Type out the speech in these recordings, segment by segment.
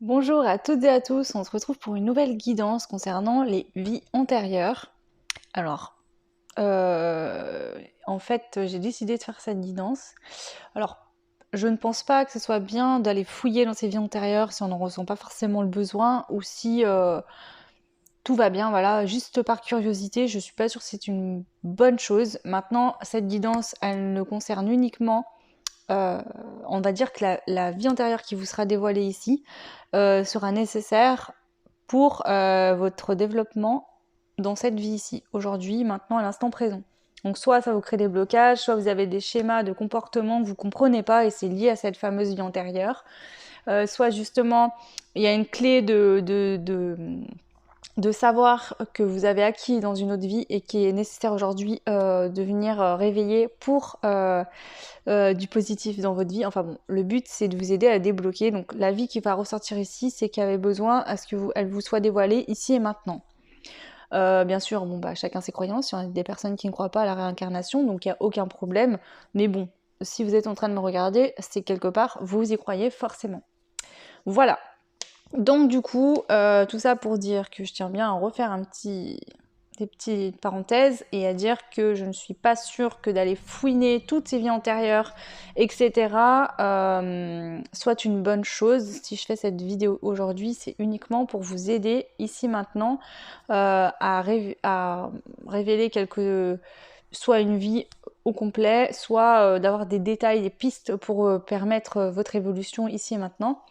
Bonjour à toutes et à tous, on se retrouve pour une nouvelle guidance concernant les vies antérieures. Alors, en fait, j'ai décidé de faire cette guidance. Alors, je ne pense pas que ce soit bien d'aller fouiller dans ses vies antérieures si on n'en ressent pas forcément le besoin ou si tout va bien, voilà, juste par curiosité. Je suis pas sûre que c'est une bonne chose. Maintenant, cette guidance, elle ne concerne uniquement euh, on va dire que la vie antérieure qui vous sera dévoilée ici sera nécessaire pour votre développement dans cette vie ici, aujourd'hui, maintenant, à l'instant présent. Donc soit ça vous crée des blocages, soit vous avez des schémas de comportement que vous ne comprenez pas et c'est lié à cette fameuse vie antérieure. Soit justement, il y a une clé de savoir que vous avez acquis dans une autre vie et qui est nécessaire aujourd'hui de venir réveiller pour du positif dans votre vie. Enfin bon, le but c'est de vous aider à débloquer. Donc la vie qui va ressortir ici, c'est qu'elle avait besoin à ce qu'elle vous soit dévoilée ici et maintenant. Bien sûr, bon bah chacun ses croyances. Il y a des personnes qui ne croient pas à la réincarnation, donc il n'y a aucun problème. Mais bon, si vous êtes en train de me regarder, c'est quelque part vous y croyez forcément. Voilà. Donc du coup, tout ça pour dire que je tiens bien à refaire des petites parenthèses et à dire que je ne suis pas sûre que d'aller fouiner toutes ces vies antérieures, etc., soit une bonne chose. Si je fais cette vidéo aujourd'hui, c'est uniquement pour vous aider ici maintenant à révéler soit une vie au complet, soit d'avoir des détails, des pistes pour permettre votre évolution ici et maintenant.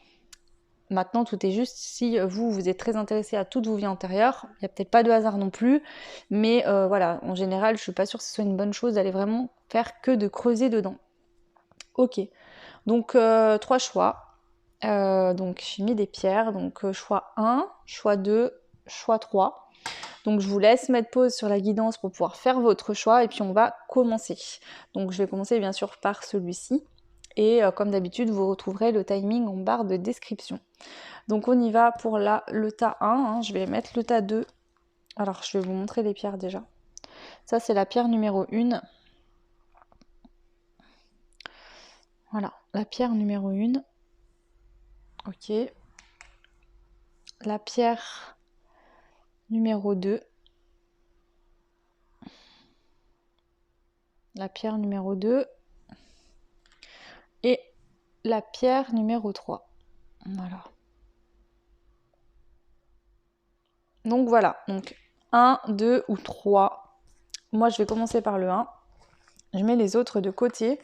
Maintenant, tout est juste si vous êtes très intéressé à toutes vos vies antérieures. Il n'y a peut-être pas de hasard non plus, mais voilà, en général, je suis pas sûre que ce soit une bonne chose d'aller vraiment faire que de creuser dedans. Ok, donc trois choix. Donc j'ai mis des pierres, donc choix 1, choix 2, choix 3. Donc je vous laisse mettre pause sur la guidance pour pouvoir faire votre choix et puis on va commencer. Donc je vais commencer bien sûr par celui-ci. Et comme d'habitude, vous retrouverez le timing en barre de description. Donc on y va pour le tas 1, hein. Je vais mettre le tas 2. Alors je vais vous montrer les pierres déjà. Ça c'est la pierre numéro 1. Voilà, la pierre numéro 1. Ok. La pierre numéro 2. La pierre numéro 2. Et la pierre numéro 3. Voilà. Donc voilà, donc 1, 2 ou 3. Moi je vais commencer par le 1. Je mets les autres de côté.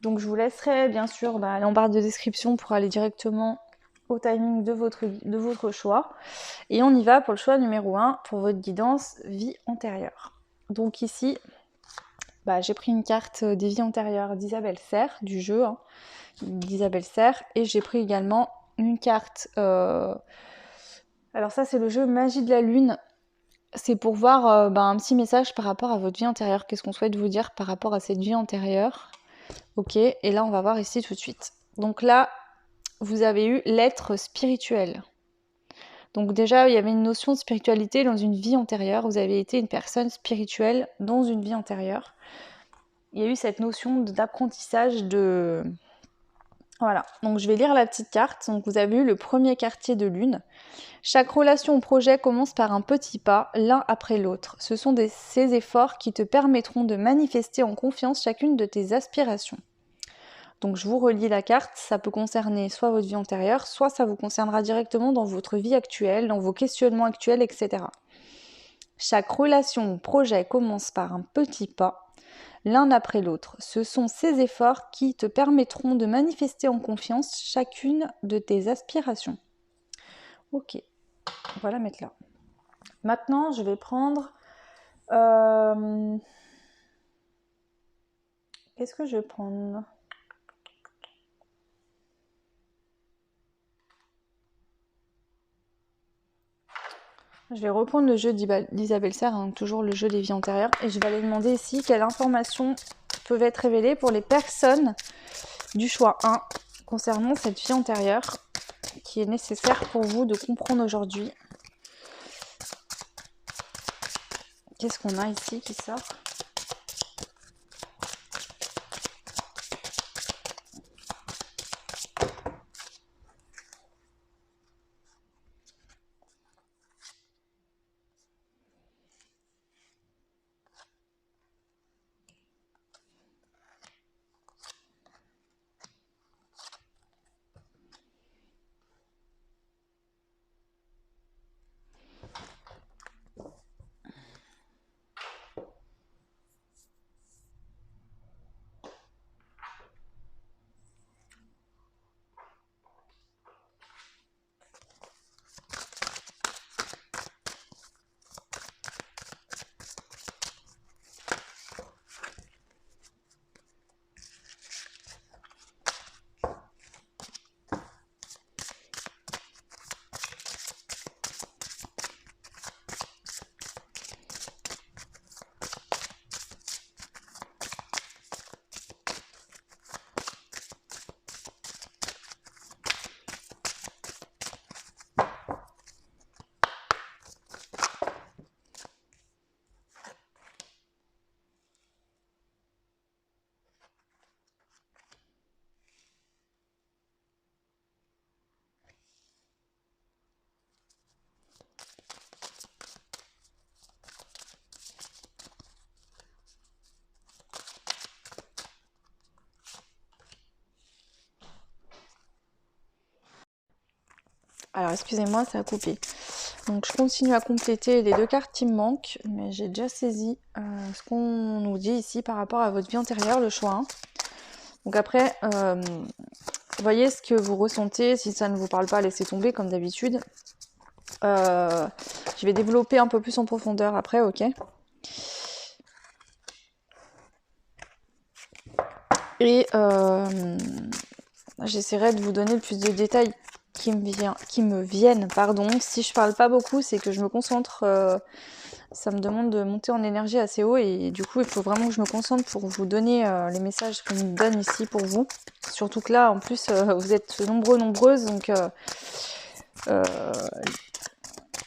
Donc je vous laisserai bien sûr aller en barre de description pour aller directement au timing de votre choix. Et on y va pour le choix numéro 1 pour votre guidance vie antérieure. Donc ici, j'ai pris une carte des vies antérieures d'Isabelle Serre, du jeu d'Isabelle Serre, et j'ai pris également une carte. Alors ça c'est le jeu Magie de la Lune. C'est pour voir un petit message par rapport à votre vie antérieure. Qu'est-ce qu'on souhaite vous dire par rapport à cette vie antérieure? Ok, et là on va voir ici tout de suite. Donc là, vous avez eu l'être spirituel. Donc déjà, il y avait une notion de spiritualité dans une vie antérieure. Vous avez été une personne spirituelle dans une vie antérieure. Il y a eu cette notion d'apprentissage de... Voilà, donc je vais lire la petite carte. Donc vous avez eu le premier quartier de lune. Chaque relation ou projet commence par un petit pas, l'un après l'autre. Ce sont ces efforts qui te permettront de manifester en confiance chacune de tes aspirations. Donc je vous relis la carte, ça peut concerner soit votre vie antérieure, soit ça vous concernera directement dans votre vie actuelle, dans vos questionnements actuels, etc. Chaque relation ou projet commence par un petit pas, l'un après l'autre. Ce sont ces efforts qui te permettront de manifester en confiance chacune de tes aspirations. Ok, on va la mettre là. Maintenant, je vais prendre... Qu'est-ce que je vais prendre ? Je vais reprendre le jeu d'Isabelle Serre, hein, toujours le jeu des vies antérieures, et je vais aller demander ici quelles informations peuvent être révélées pour les personnes du choix 1 concernant cette vie antérieure qui est nécessaire pour vous de comprendre aujourd'hui. Qu'est-ce qu'on a ici qui sort ? Alors excusez-moi, ça a coupé. Donc je continue à compléter les 2 cartes qui me manquent, mais j'ai déjà saisi ce qu'on nous dit ici par rapport à votre vie antérieure, le choix 1. Donc après, voyez ce que vous ressentez. Si ça ne vous parle pas, laissez tomber comme d'habitude. Je vais développer un peu plus en profondeur après, ok. Et j'essaierai de vous donner le plus de détails qui me viennent. Pardon. Si je parle pas beaucoup, c'est que je me concentre. Ça me demande de monter en énergie assez haut et du coup, il faut vraiment que je me concentre pour vous donner les messages qu'on me donne ici pour vous. Surtout que là, en plus, vous êtes nombreuses, donc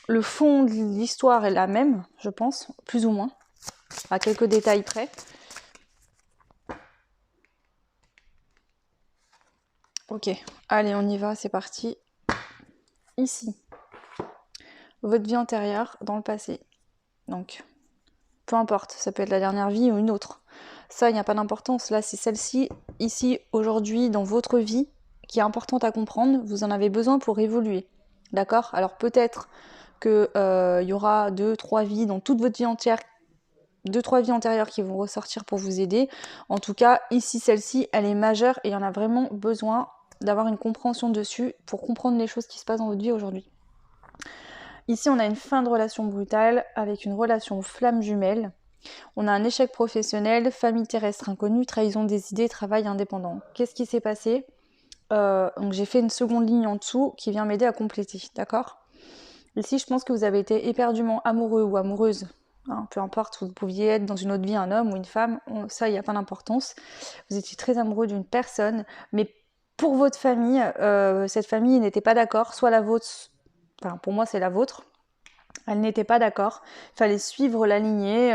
le fond de l'histoire est la même, je pense, plus ou moins, à quelques détails près. Ok, allez, on y va, c'est parti. Ici, votre vie antérieure dans le passé. Donc, peu importe, ça peut être la dernière vie ou une autre. Ça, il n'y a pas d'importance. Là, c'est celle-ci, ici, aujourd'hui, dans votre vie, qui est importante à comprendre. Vous en avez besoin pour évoluer. D'accord? Alors peut-être qu'il y aura 2-3 vies dans toute votre vie entière, 2-3 vies antérieures qui vont ressortir pour vous aider. En tout cas, ici, celle-ci, elle est majeure et il y en a vraiment besoin d'avoir une compréhension dessus pour comprendre les choses qui se passent dans votre vie aujourd'hui. Ici, on a une fin de relation brutale avec une relation flamme jumelle. On a un échec professionnel, famille terrestre inconnue, trahison des idées, travail indépendant. Qu'est-ce qui s'est passé? Donc j'ai fait une seconde ligne en dessous qui vient m'aider à compléter, d'accord? Ici, je pense que vous avez été éperdument amoureux ou amoureuse. Hein, peu importe, vous pouviez être dans une autre vie un homme ou une femme, ça, il n'y a pas d'importance. Vous étiez très amoureux d'une personne, mais pour votre famille, cette famille n'était pas d'accord, soit la vôtre, enfin pour moi c'est la vôtre, elle n'était pas d'accord, il fallait suivre la lignée,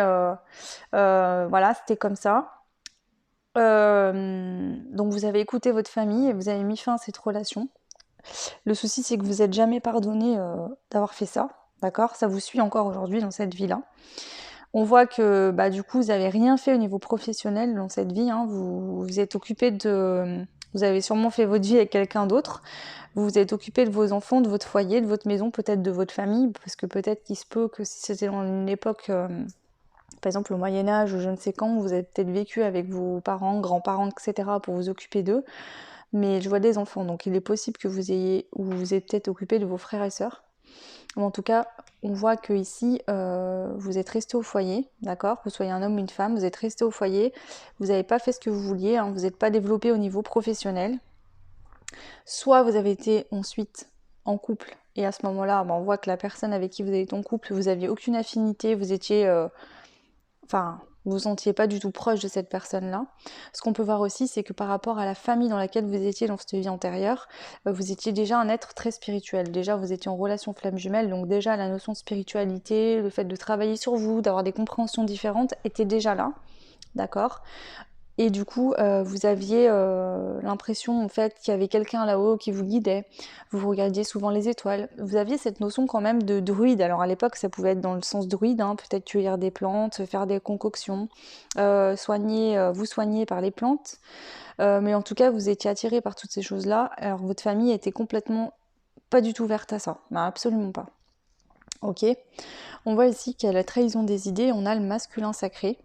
voilà, c'était comme ça. Donc vous avez écouté votre famille et vous avez mis fin à cette relation. Le souci, c'est que vous n'êtes jamais pardonné d'avoir fait ça, d'accord? Ça vous suit encore aujourd'hui dans cette vie-là. On voit que bah, du coup, vous n'avez rien fait au niveau professionnel dans cette vie. Hein. Vous êtes occupé de... Vous avez sûrement fait votre vie avec quelqu'un d'autre. Vous vous êtes occupé de vos enfants, de votre foyer, de votre maison, peut-être de votre famille, parce que peut-être qu'il se peut que si c'était dans une époque... par exemple au Moyen-Âge ou je ne sais quand, vous avez peut-être vécu avec vos parents, grands-parents, etc. pour vous occuper d'eux. Mais je vois des enfants, donc il est possible que vous ayez, ou vous êtes peut-être occupé de vos frères et sœurs. Mais en tout cas, on voit que ici, vous êtes resté au foyer, d'accord? Que vous soyez un homme ou une femme, vous êtes resté au foyer, vous n'avez pas fait ce que vous vouliez, hein, vous n'êtes pas développé au niveau professionnel. Soit vous avez été ensuite en couple, et à ce moment-là, on voit que la personne avec qui vous avez été en couple, vous n'aviez aucune affinité, vous étiez... Enfin, vous vous sentiez pas du tout proche de cette personne-là. Ce qu'on peut voir aussi, c'est que par rapport à la famille dans laquelle vous étiez dans cette vie antérieure, vous étiez déjà un être très spirituel. Déjà, vous étiez en relation flamme jumelle, donc déjà la notion de spiritualité, le fait de travailler sur vous, d'avoir des compréhensions différentes, était déjà là, d'accord? Et du coup, vous aviez l'impression en fait qu'il y avait quelqu'un là-haut qui vous guidait. Vous regardiez souvent les étoiles. Vous aviez cette notion quand même de druide. Alors à l'époque, ça pouvait être dans le sens druide, hein, peut-être cueillir des plantes, faire des concoctions, vous soigner par les plantes. Mais en tout cas, vous étiez attiré par toutes ces choses-là. Alors votre famille était complètement pas du tout ouverte à ça. Ben, absolument pas. Ok. On voit ici qu'il y a la trahison des idées, on a le masculin sacré.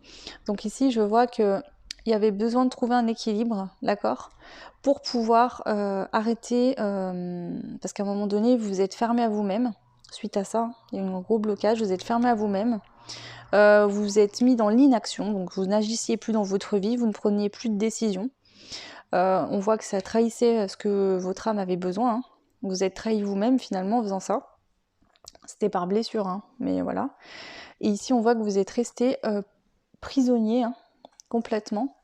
Donc ici, je vois que il y avait besoin de trouver un équilibre, d'accord, pour pouvoir arrêter, parce qu'à un moment donné, vous vous êtes fermé à vous-même. Suite à ça, il y a eu un gros blocage, vous êtes fermé à vous-même. Vous vous êtes mis dans l'inaction, donc vous n'agissiez plus dans votre vie, vous ne preniez plus de décision. On voit que ça trahissait ce que votre âme avait besoin. Hein. Vous êtes trahi vous-même finalement en faisant ça. C'était par blessure, hein, mais voilà. Et ici, on voit que vous êtes resté prisonnier, hein, complètement,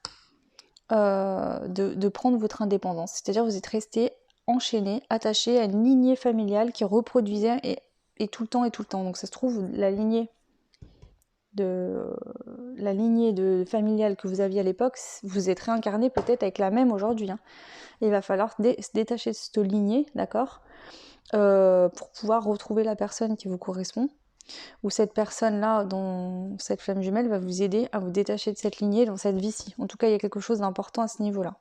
de prendre votre indépendance. C'est-à-dire vous êtes resté enchaîné, attaché à une lignée familiale qui reproduisait et tout le temps et tout le temps. Donc ça se trouve, la lignée familiale que vous aviez à l'époque, vous êtes réincarné peut-être avec la même aujourd'hui. Hein. Il va falloir se détacher de cette lignée, d'accord, pour pouvoir retrouver la personne qui vous correspond. Ou cette personne-là, dans cette flamme jumelle, va vous aider à vous détacher de cette lignée dans cette vie-ci. En tout cas, il y a quelque chose d'important à ce niveau-là.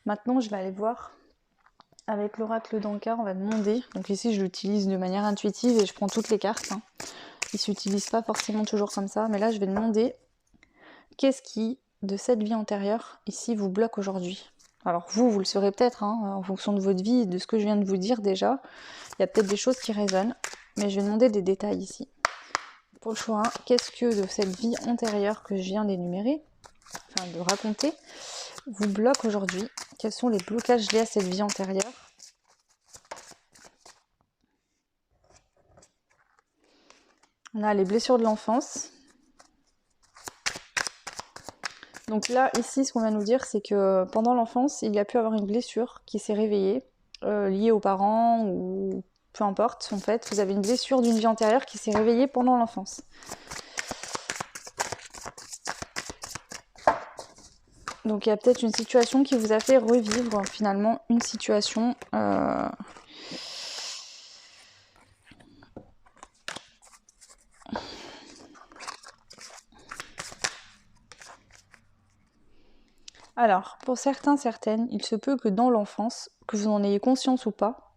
Maintenant, je vais aller voir avec l'oracle d'Anka, on va demander. Donc ici, je l'utilise de manière intuitive et je prends toutes les cartes. Hein. Il ne s'utilise pas forcément toujours comme ça. Mais là, je vais demander qu'est-ce qui, de cette vie antérieure, ici, vous bloque aujourd'hui. Alors vous le saurez peut-être, hein, en fonction de votre vie et de ce que je viens de vous dire déjà. Il y a peut-être des choses qui résonnent. Mais je vais demander des détails ici. Pour le choix 1, qu'est-ce que de cette vie antérieure que je viens d'énumérer, enfin de raconter, vous bloque aujourd'hui? Quels sont les blocages liés à cette vie antérieure? On a les blessures de l'enfance. Donc là, ici, ce qu'on va nous dire, c'est que pendant l'enfance, il y a pu avoir une blessure qui s'est réveillée, liée aux parents ou peu importe. En fait, vous avez une blessure d'une vie antérieure qui s'est réveillée pendant l'enfance. Donc il y a peut-être une situation qui vous a fait revivre finalement une situation Alors, pour certains, certaines, il se peut que dans l'enfance, que vous en ayez conscience ou pas,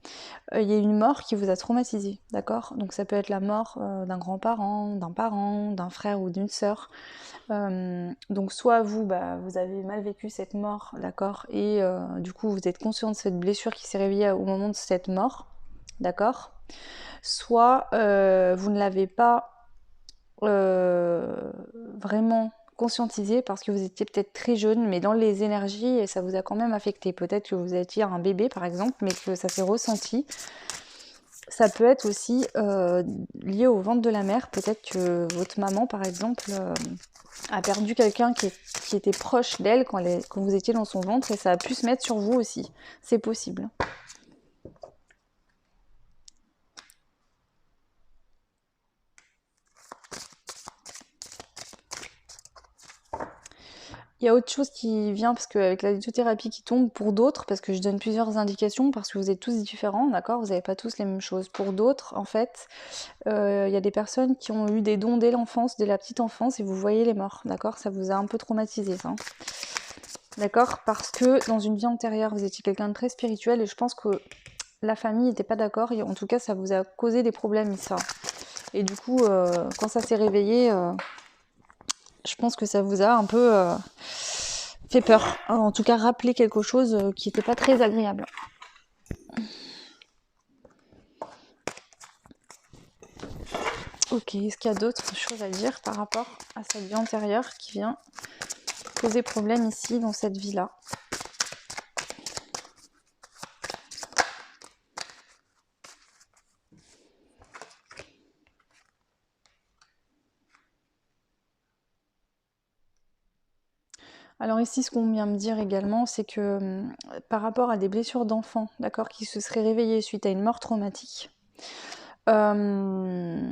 il y ait une mort qui vous a traumatisé, d'accord? Donc ça peut être la mort d'un grand-parent, d'un frère ou d'une sœur. Donc soit vous, vous avez mal vécu cette mort, d'accord? Et du coup, vous êtes conscient de cette blessure qui s'est réveillée au moment de cette mort, d'accord? Soit vous ne l'avez pas vraiment conscientisé parce que vous étiez peut-être très jeune, mais dans les énergies, ça vous a quand même affecté. Peut-être que vous étiez un bébé, par exemple, mais que ça s'est ressenti. Ça peut être aussi lié au ventre de la mère. Peut-être que votre maman, par exemple, a perdu quelqu'un qui était proche d'elle quand vous étiez dans son ventre et ça a pu se mettre sur vous aussi. C'est possible. Il y a autre chose qui vient parce qu'avec la lithothérapie qui tombe pour d'autres, parce que je donne plusieurs indications, parce que vous êtes tous différents, d'accord? Vous n'avez pas tous les mêmes choses. Pour d'autres, en fait, il y a des personnes qui ont eu des dons dès l'enfance, dès la petite enfance, et vous voyez les morts, d'accord? Ça vous a un peu traumatisé, ça. D'accord? Parce que dans une vie antérieure, vous étiez quelqu'un de très spirituel, et je pense que la famille n'était pas d'accord, et en tout cas, ça vous a causé des problèmes, ça. Et du coup, quand ça s'est réveillé... je pense que ça vous a un peu fait peur. En tout cas, rappelé quelque chose qui n'était pas très agréable. Ok, est-ce qu'il y a d'autres choses à dire par rapport à cette vie antérieure qui vient poser problème ici, dans cette vie-là? Alors ici, ce qu'on vient me dire également, c'est que par rapport à des blessures d'enfants, d'accord, qui se seraient réveillées suite à une mort traumatique, alors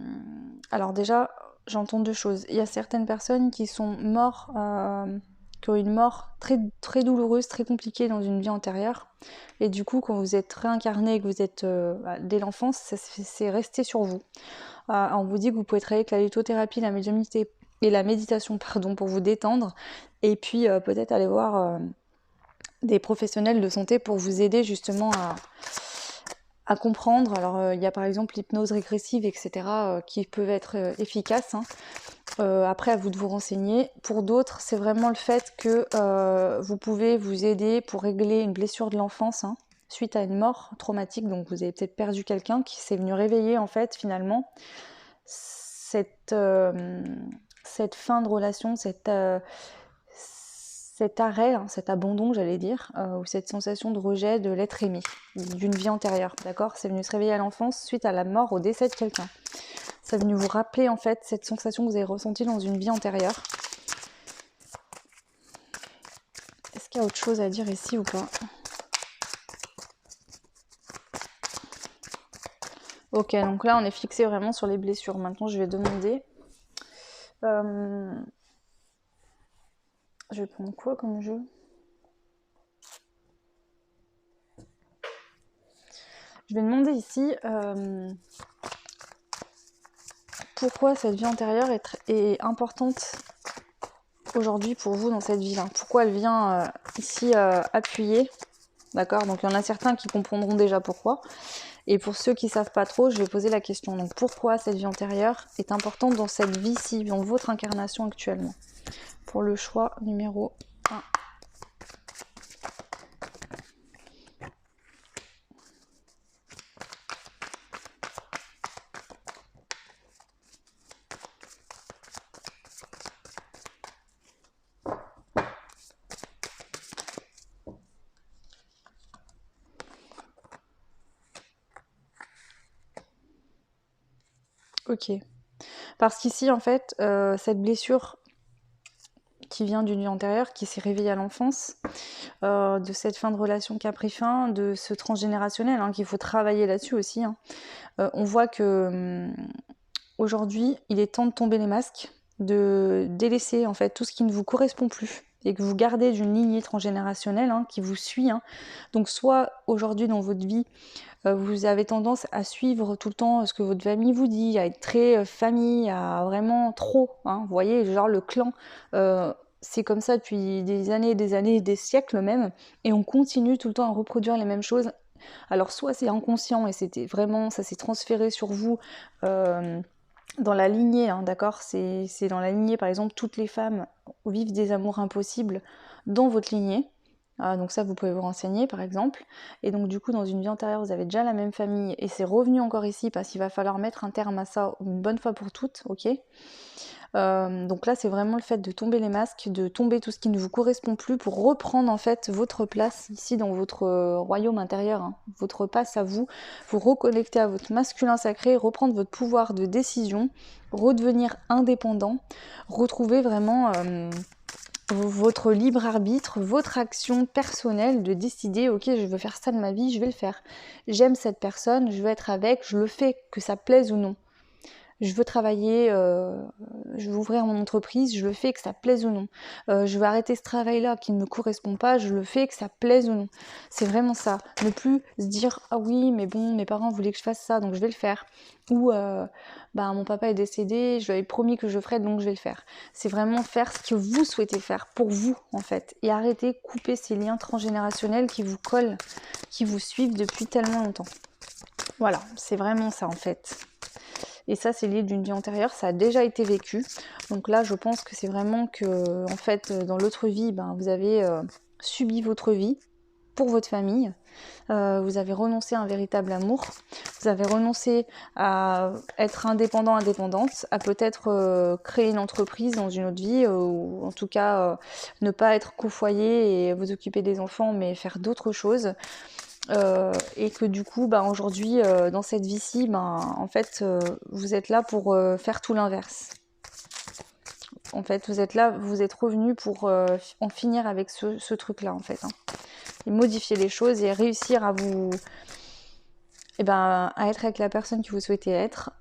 déjà, j'entends deux choses. Il y a certaines personnes qui sont mortes, qui ont une mort très, très douloureuse, très compliquée dans une vie antérieure. Et du coup, quand vous êtes réincarné, que vous êtes dès l'enfance, c'est resté sur vous. On vous dit que vous pouvez travailler avec la lithothérapie, la médiumnité et la méditation, pardon, pour vous détendre. Et puis peut-être aller voir des professionnels de santé pour vous aider justement à comprendre. Alors il y a par exemple l'hypnose régressive, etc. Qui peuvent être efficaces. Hein. Après, à vous de vous renseigner. Pour d'autres, c'est vraiment le fait que vous pouvez vous aider pour régler une blessure de l'enfance, hein, suite à une mort traumatique. Donc vous avez peut-être perdu quelqu'un qui s'est venu réveiller en fait finalement cette fin de relation, cet arrêt, hein, cet abandon, j'allais dire, ou cette sensation de rejet de l'être aimé, d'une vie antérieure, d'accord? C'est venu se réveiller à l'enfance suite à la mort, au décès de quelqu'un. C'est venu vous rappeler en fait cette sensation que vous avez ressentie dans une vie antérieure. Est-ce qu'il y a autre chose à dire ici ou pas? Ok, donc là on est fixé vraiment sur les blessures. Maintenant je vais demander... je vais prendre quoi comme jeu? Je vais demander ici pourquoi cette vie antérieure est importante aujourd'hui pour vous dans cette vie-là. Pourquoi elle vient ici appuyer D'accord? Donc il y en a certains qui comprendront déjà pourquoi. Et pour ceux qui ne savent pas trop, je vais poser la question. Donc pourquoi cette vie antérieure est importante dans cette vie-ci, dans votre incarnation actuellement? Pour le choix numéro 1. Ok. Parce qu'ici, en fait, cette blessure qui vient d'une vie antérieure, qui s'est réveillée à l'enfance, de cette fin de relation qui a pris fin, de ce transgénérationnel, hein, qu'il faut travailler là-dessus aussi. Hein. On voit que aujourd'hui, il est temps de tomber les masques, de délaisser en fait tout ce qui ne vous correspond plus et que vous gardez d'une lignée transgénérationnelle hein, qui vous suit. Hein. Donc soit aujourd'hui dans votre vie, vous avez tendance à suivre tout le temps ce que votre famille vous dit, à être très famille, à vraiment trop, hein, vous voyez, genre le clan, c'est comme ça depuis des années, des siècles même, et on continue tout le temps à reproduire les mêmes choses. Alors soit c'est inconscient et c'était vraiment, ça s'est transféré sur vous dans la lignée, hein, d'accord, c'est dans la lignée, par exemple, toutes les femmes vivent des amours impossibles dans votre lignée. Donc ça, vous pouvez vous renseigner, par exemple. Et donc, du coup, dans une vie antérieure, vous avez déjà la même famille et c'est revenu encore ici parce qu'il va falloir mettre un terme à ça une bonne fois pour toutes, ok. Donc là, c'est vraiment le fait de tomber les masques, de tomber tout ce qui ne vous correspond plus pour reprendre en fait votre place ici dans votre royaume intérieur, hein, votre passe à vous, vous reconnecter à votre masculin sacré, reprendre votre pouvoir de décision, redevenir indépendant, retrouver vraiment votre libre arbitre, votre action personnelle de décider ok je veux faire ça de ma vie, je vais le faire. J'aime cette personne, je veux être avec, je le fais, que ça plaise ou non. Je veux travailler, je veux ouvrir mon entreprise, je le fais que ça plaise ou non. Je veux arrêter ce travail-là qui ne me correspond pas, je le fais que ça plaise ou non. C'est vraiment ça. Ne plus se dire ah oui mais bon mes parents voulaient que je fasse ça donc je vais le faire. Ou bah mon papa est décédé, je lui avais promis que je ferais donc je vais le faire. C'est vraiment faire ce que vous souhaitez faire pour vous en fait et arrêter, couper ces liens transgénérationnels qui vous collent, qui vous suivent depuis tellement longtemps. Voilà, c'est vraiment ça en fait. Et ça, c'est lié d'une vie antérieure, ça a déjà été vécu. Donc là, je pense que c'est vraiment que, en fait, dans l'autre vie, ben, vous avez subi votre vie pour votre famille. Vous avez renoncé à un véritable amour. Vous avez renoncé à être indépendant, indépendante, à peut-être créer une entreprise dans une autre vie, ou en tout cas ne pas être qu'au foyer et vous occuper des enfants, mais faire d'autres choses. Et que du coup, bah, aujourd'hui, dans cette vie-ci, en fait, vous êtes là pour faire tout l'inverse. En fait, vous êtes là, vous êtes revenu pour en finir avec ce truc-là, en fait. Hein. Et modifier les choses et réussir à vous... à être avec la personne que vous souhaitez être,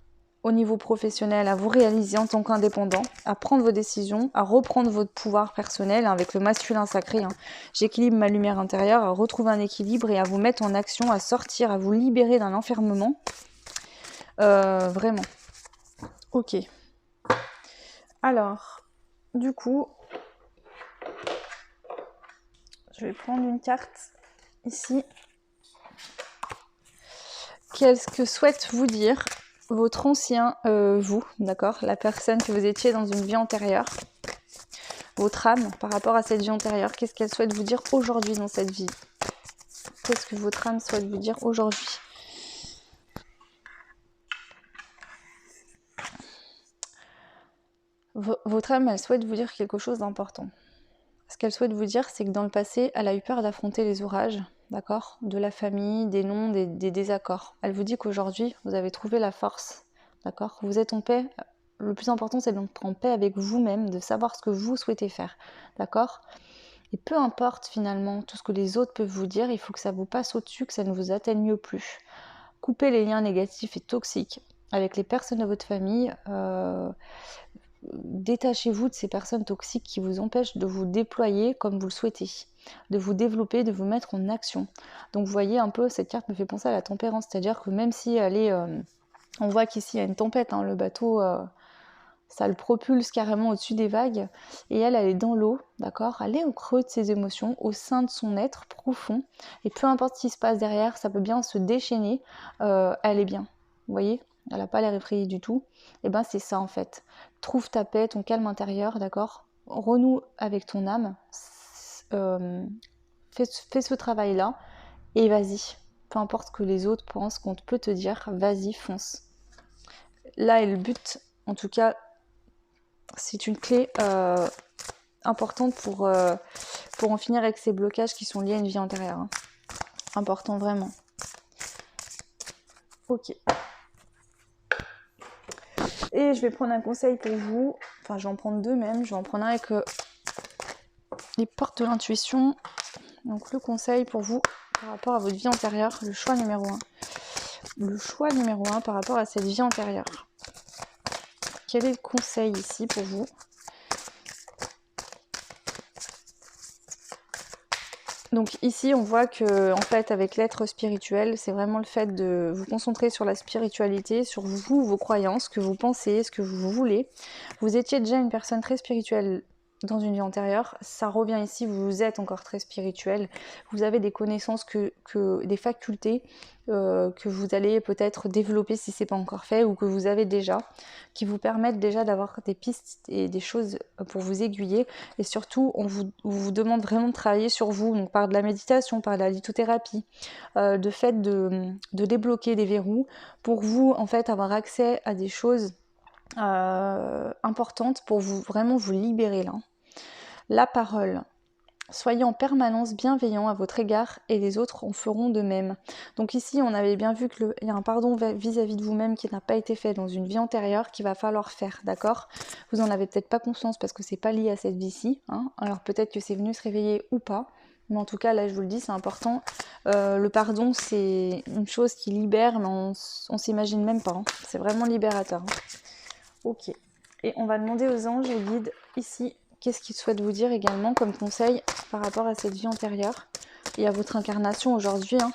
au niveau professionnel, à vous réaliser en tant qu'indépendant, à prendre vos décisions, à reprendre votre pouvoir personnel hein, avec le masculin sacré. Hein. J'équilibre ma lumière intérieure, à retrouver un équilibre et à vous mettre en action, à sortir, à vous libérer d'un enfermement. Vraiment. Ok. Alors, du coup, je vais prendre une carte ici. Qu'est-ce que souhaite vous dire votre ancien vous, d'accord, la personne que vous étiez dans une vie antérieure, votre âme par rapport à cette vie antérieure, qu'est-ce qu'elle souhaite vous dire aujourd'hui dans cette vie? Qu'est-ce que votre âme souhaite vous dire aujourd'hui? Votre âme, elle souhaite vous dire quelque chose d'important. Ce qu'elle souhaite vous dire, c'est que dans le passé, elle a eu peur d'affronter les orages, d'accord, de la famille, des noms, des désaccords. Elle vous dit qu'aujourd'hui, vous avez trouvé la force, d'accord, vous êtes en paix. Le plus important, c'est d'être en paix avec vous-même, de savoir ce que vous souhaitez faire, d'accord. Et peu importe finalement tout ce que les autres peuvent vous dire, il faut que ça vous passe au-dessus, que ça ne vous atteigne plus. Coupez les liens négatifs et toxiques avec les personnes de votre famille. Détachez-vous de ces personnes toxiques qui vous empêchent de vous déployer comme vous le souhaitez, de vous développer, de vous mettre en action. Donc vous voyez un peu, cette carte me fait penser à la tempérance, c'est-à-dire que même si elle est... on voit qu'ici il y a une tempête, hein, le bateau ça le propulse carrément au-dessus des vagues, et elle est dans l'eau, d'accord? Elle est au creux de ses émotions, au sein de son être profond, et peu importe ce qui se passe derrière, ça peut bien se déchaîner, elle est bien, vous voyez? Elle n'a pas l'air effrayée du tout, et ben c'est ça en fait. Trouve ta paix, ton calme intérieur, d'accord? Renoue avec ton âme, fais ce travail-là, et vas-y. Peu importe ce que les autres pensent, qu'on peut te dire, vas-y, fonce. Là est le but, en tout cas, c'est une clé importante pour en finir avec ces blocages qui sont liés à une vie antérieure. Hein. Important vraiment. Ok. Et je vais prendre un conseil pour vous. Enfin, je vais en prendre deux même. Je vais en prendre un avec les portes de l'intuition. Donc le conseil pour vous par rapport à votre vie antérieure, le choix numéro 1. Le choix numéro 1 par rapport à cette vie antérieure. Quel est le conseil ici pour vous ? Donc ici, on voit que en fait, avec l'être spirituel, c'est vraiment le fait de vous concentrer sur la spiritualité, sur vous, vos croyances, ce que vous pensez, ce que vous voulez. Vous étiez déjà une personne très spirituelle dans une vie antérieure. Ça revient ici, vous êtes encore très spirituel. Vous avez des connaissances, des facultés que vous allez peut-être développer si c'est pas encore fait ou que vous avez déjà, qui vous permettent déjà d'avoir des pistes et des choses pour vous aiguiller. Et surtout, on vous demande vraiment de travailler sur vous, donc par de la méditation, par de la lithothérapie, de fait de débloquer des verrous pour vous en fait avoir accès à des choses importantes pour vous vraiment vous libérer là. La parole. Soyez en permanence bienveillant à votre égard et les autres en feront de même. Donc ici, on avait bien vu qu'il y a un pardon vis-à-vis de vous-même qui n'a pas été fait dans une vie antérieure qu'il va falloir faire, d'accord? Vous en avez peut-être pas conscience parce que c'est pas lié à cette vie-ci, hein. Alors peut-être que c'est venu se réveiller ou pas, mais en tout cas, là je vous le dis, c'est important. Le pardon, c'est une chose qui libère, mais on s'imagine même pas, hein. C'est vraiment libérateur. Hein. Ok. Et on va demander aux anges et aux guides ici qu'est-ce qu'ils souhaitent vous dire également comme conseil par rapport à cette vie antérieure et à votre incarnation aujourd'hui. Hein.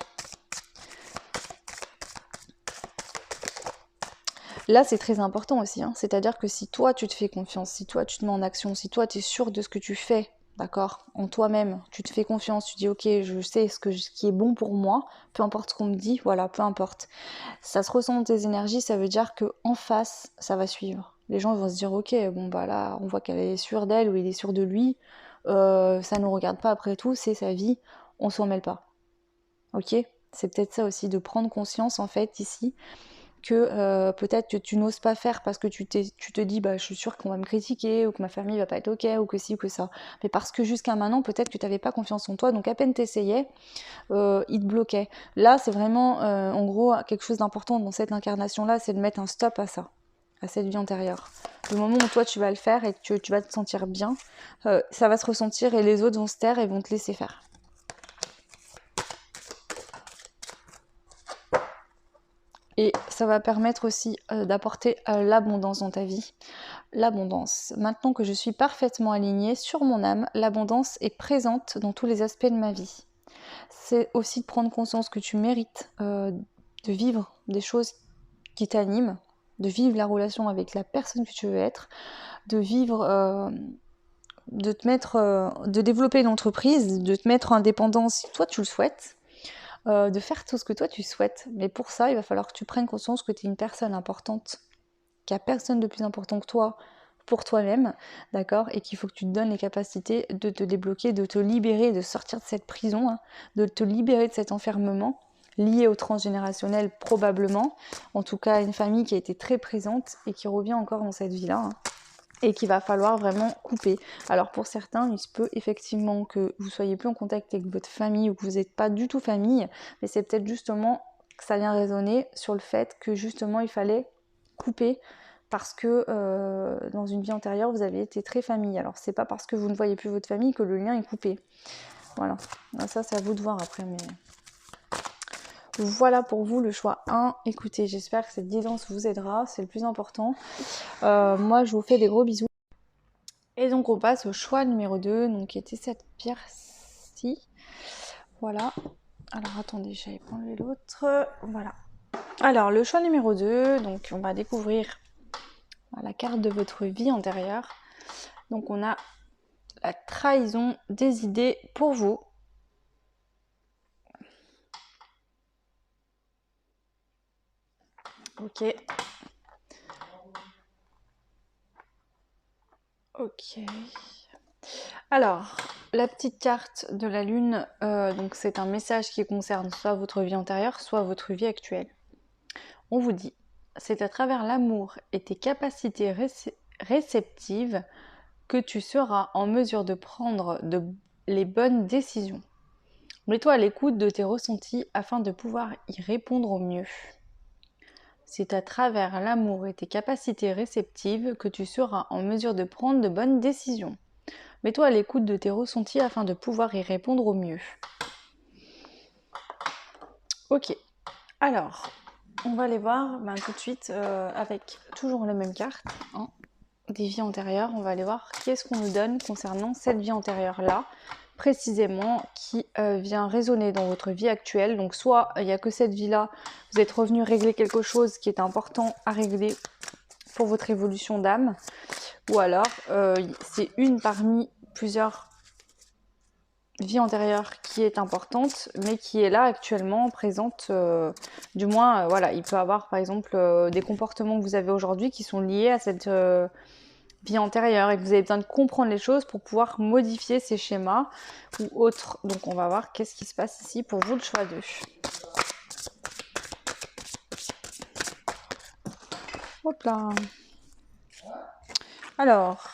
Là, c'est très important aussi. Hein. C'est-à-dire que si toi, tu te fais confiance, si toi, tu te mets en action, si toi, tu es sûr de ce que tu fais, d'accord, en toi-même, tu te fais confiance, tu dis ok, je sais ce qui est bon pour moi, peu importe ce qu'on me dit, voilà, peu importe. Ça se ressent dans tes énergies, ça veut dire qu'en face, ça va suivre. Les gens vont se dire ok, bon bah là, on voit qu'elle est sûre d'elle ou il est sûr de lui, ça nous regarde pas après tout, c'est sa vie, on s'en mêle pas. Ok ? C'est peut-être ça aussi, de prendre conscience en fait ici que peut-être que tu n'oses pas faire parce que tu te dis bah je suis sûre qu'on va me critiquer ou que ma famille va pas être ok ou que ci ou que ça, mais parce que jusqu'à maintenant peut-être que tu n'avais pas confiance en toi, donc à peine t'essayais, il te bloquait. Là c'est vraiment en gros quelque chose d'important dans cette incarnation là, c'est de mettre un stop à ça, à cette vie antérieure. Le moment où toi tu vas le faire et que tu vas te sentir bien, ça va se ressentir et les autres vont se taire et vont te laisser faire. Et ça va permettre aussi d'apporter l'abondance dans ta vie. L'abondance. Maintenant que je suis parfaitement alignée sur mon âme, l'abondance est présente dans tous les aspects de ma vie. C'est aussi de prendre conscience que tu mérites de vivre des choses qui t'animent, de vivre la relation avec la personne que tu veux être, de vivre, de te mettre, de développer une entreprise, de te mettre en indépendance si toi tu le souhaites. De faire tout ce que toi tu souhaites. Mais pour ça, il va falloir que tu prennes conscience que tu es une personne importante, qu'il n'y a personne de plus important que toi pour toi-même, d'accord? Et qu'il faut que tu te donnes les capacités de te débloquer, de te libérer, de sortir de cette prison, hein, de te libérer de cet enfermement lié au transgénérationnel probablement, en tout cas une famille qui a été très présente et qui revient encore dans cette vie-là. Hein. Et qu'il va falloir vraiment couper. Alors pour certains, il se peut effectivement que vous soyez plus en contact avec votre famille ou que vous n'êtes pas du tout famille, mais c'est peut-être justement que ça vient résonner sur le fait que justement il fallait couper parce que dans une vie antérieure vous avez été très famille. Alors c'est pas parce que vous ne voyez plus votre famille que le lien est coupé. Voilà, ça c'est à vous de voir après, mais... Voilà pour vous le choix 1. Écoutez, j'espère que cette guidance vous aidera, c'est le plus important. Moi, je vous fais des gros bisous. Et donc, on passe au choix numéro 2, donc qui était cette pierre-ci. Voilà. Alors, attendez, j'avais pas enlevé l'autre. Voilà. Alors, le choix numéro 2, donc on va découvrir la carte de votre vie antérieure. Donc on a la trahison des idées pour vous. Ok. Ok. Alors, la petite carte de la lune, donc c'est un message qui concerne soit votre vie antérieure, soit votre vie actuelle. On vous dit, c'est à travers l'amour et tes capacités réceptives que tu seras en mesure de prendre les bonnes décisions. Mets-toi à l'écoute de tes ressentis afin de pouvoir y répondre au mieux. C'est à travers l'amour et tes capacités réceptives que tu seras en mesure de prendre de bonnes décisions. Mets-toi à l'écoute de tes ressentis afin de pouvoir y répondre au mieux. Ok, alors, on va aller voir tout de suite avec toujours les mêmes cartes, hein, des vies antérieures. On va aller voir qu'est-ce qu'on nous donne concernant cette vie antérieure-là, précisément, qui vient résonner dans votre vie actuelle. Donc soit il n'y a que cette vie-là, vous êtes revenu régler quelque chose qui est important à régler pour votre évolution d'âme, ou alors c'est une parmi plusieurs vie antérieure qui est importante, mais qui est là actuellement, présente, du moins, voilà, il peut avoir par exemple des comportements que vous avez aujourd'hui qui sont liés à cette vie antérieure et que vous avez besoin de comprendre les choses pour pouvoir modifier ces schémas ou autres. Donc on va voir qu'est-ce qui se passe ici pour vous, le choix 2. Hop là. Alors...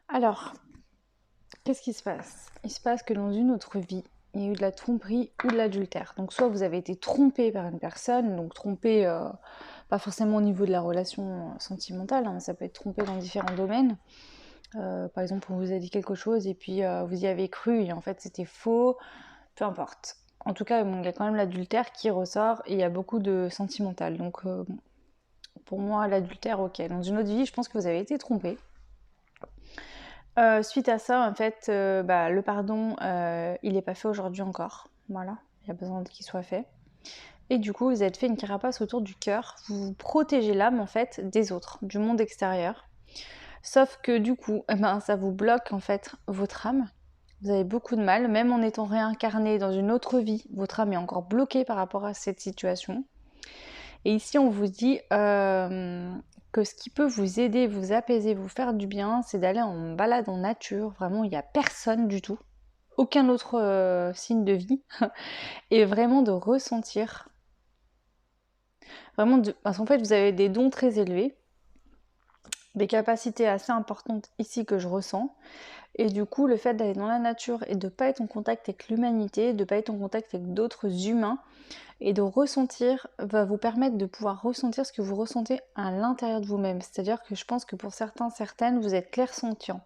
Alors, qu'est-ce qui se passe? Il se passe que dans une autre vie, il y a eu de la tromperie ou de l'adultère. Donc soit vous avez été trompé par une personne, donc trompé pas forcément au niveau de la relation sentimentale, hein, ça peut être trompé dans différents domaines. Par exemple, on vous a dit quelque chose et puis vous y avez cru et en fait c'était faux, peu importe. En tout cas, bon, il y a quand même l'adultère qui ressort et il y a beaucoup de sentimental. Donc pour moi, l'adultère, ok. Dans une autre vie, je pense que vous avez été trompé. Suite à ça, en fait, le pardon, il n'est pas fait aujourd'hui encore. Voilà, il y a besoin qu'il soit fait. Et du coup, vous avez fait une carapace autour du cœur. Vous protégez l'âme, en fait, des autres, du monde extérieur. Sauf que du coup, ça vous bloque, en fait, votre âme. Vous avez beaucoup de mal, même en étant réincarné dans une autre vie, votre âme est encore bloquée par rapport à cette situation. Et ici, on vous dit que ce qui peut vous aider, vous apaiser, vous faire du bien, c'est d'aller en balade en nature. Vraiment, il n'y a personne du tout, aucun autre signe de vie, et vraiment de ressentir. Parce qu'en fait, vous avez des dons très élevés, des capacités assez importantes ici que je ressens. Et du coup, le fait d'aller dans la nature et de ne pas être en contact avec l'humanité, de ne pas être en contact avec d'autres humains, et de ressentir, va vous permettre de pouvoir ressentir ce que vous ressentez à l'intérieur de vous-même. C'est-à-dire que je pense que pour certains, certaines, vous êtes clairsentient.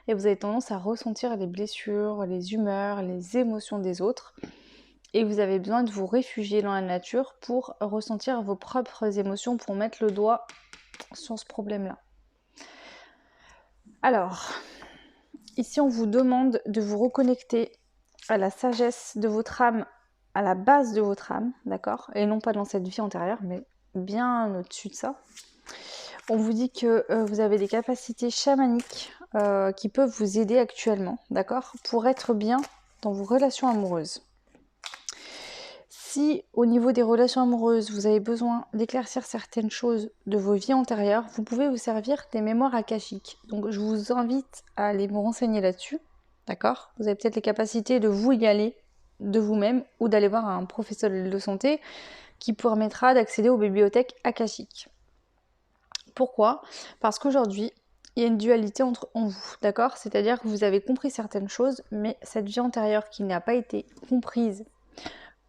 Et vous avez tendance à ressentir les blessures, les humeurs, les émotions des autres. Et vous avez besoin de vous réfugier dans la nature pour ressentir vos propres émotions, pour mettre le doigt sur ce problème-là. Alors, ici on vous demande de vous reconnecter à la sagesse de votre âme, à la base de votre âme, d'accord? Et non pas dans cette vie antérieure, mais bien au-dessus de ça. On vous dit que vous avez des capacités chamaniques qui peuvent vous aider actuellement, d'accord? Pour être bien dans vos relations amoureuses. Si au niveau des relations amoureuses, vous avez besoin d'éclaircir certaines choses de vos vies antérieures, vous pouvez vous servir des mémoires akashiques. Donc je vous invite à aller vous renseigner là-dessus, d'accord? Vous avez peut-être les capacités de vous y aller de vous-même ou d'aller voir un professionnel de santé qui permettra d'accéder aux bibliothèques akashiques. Pourquoi? Parce qu'aujourd'hui, il y a une dualité en vous, d'accord? C'est-à-dire que vous avez compris certaines choses, mais cette vie antérieure qui n'a pas été comprise,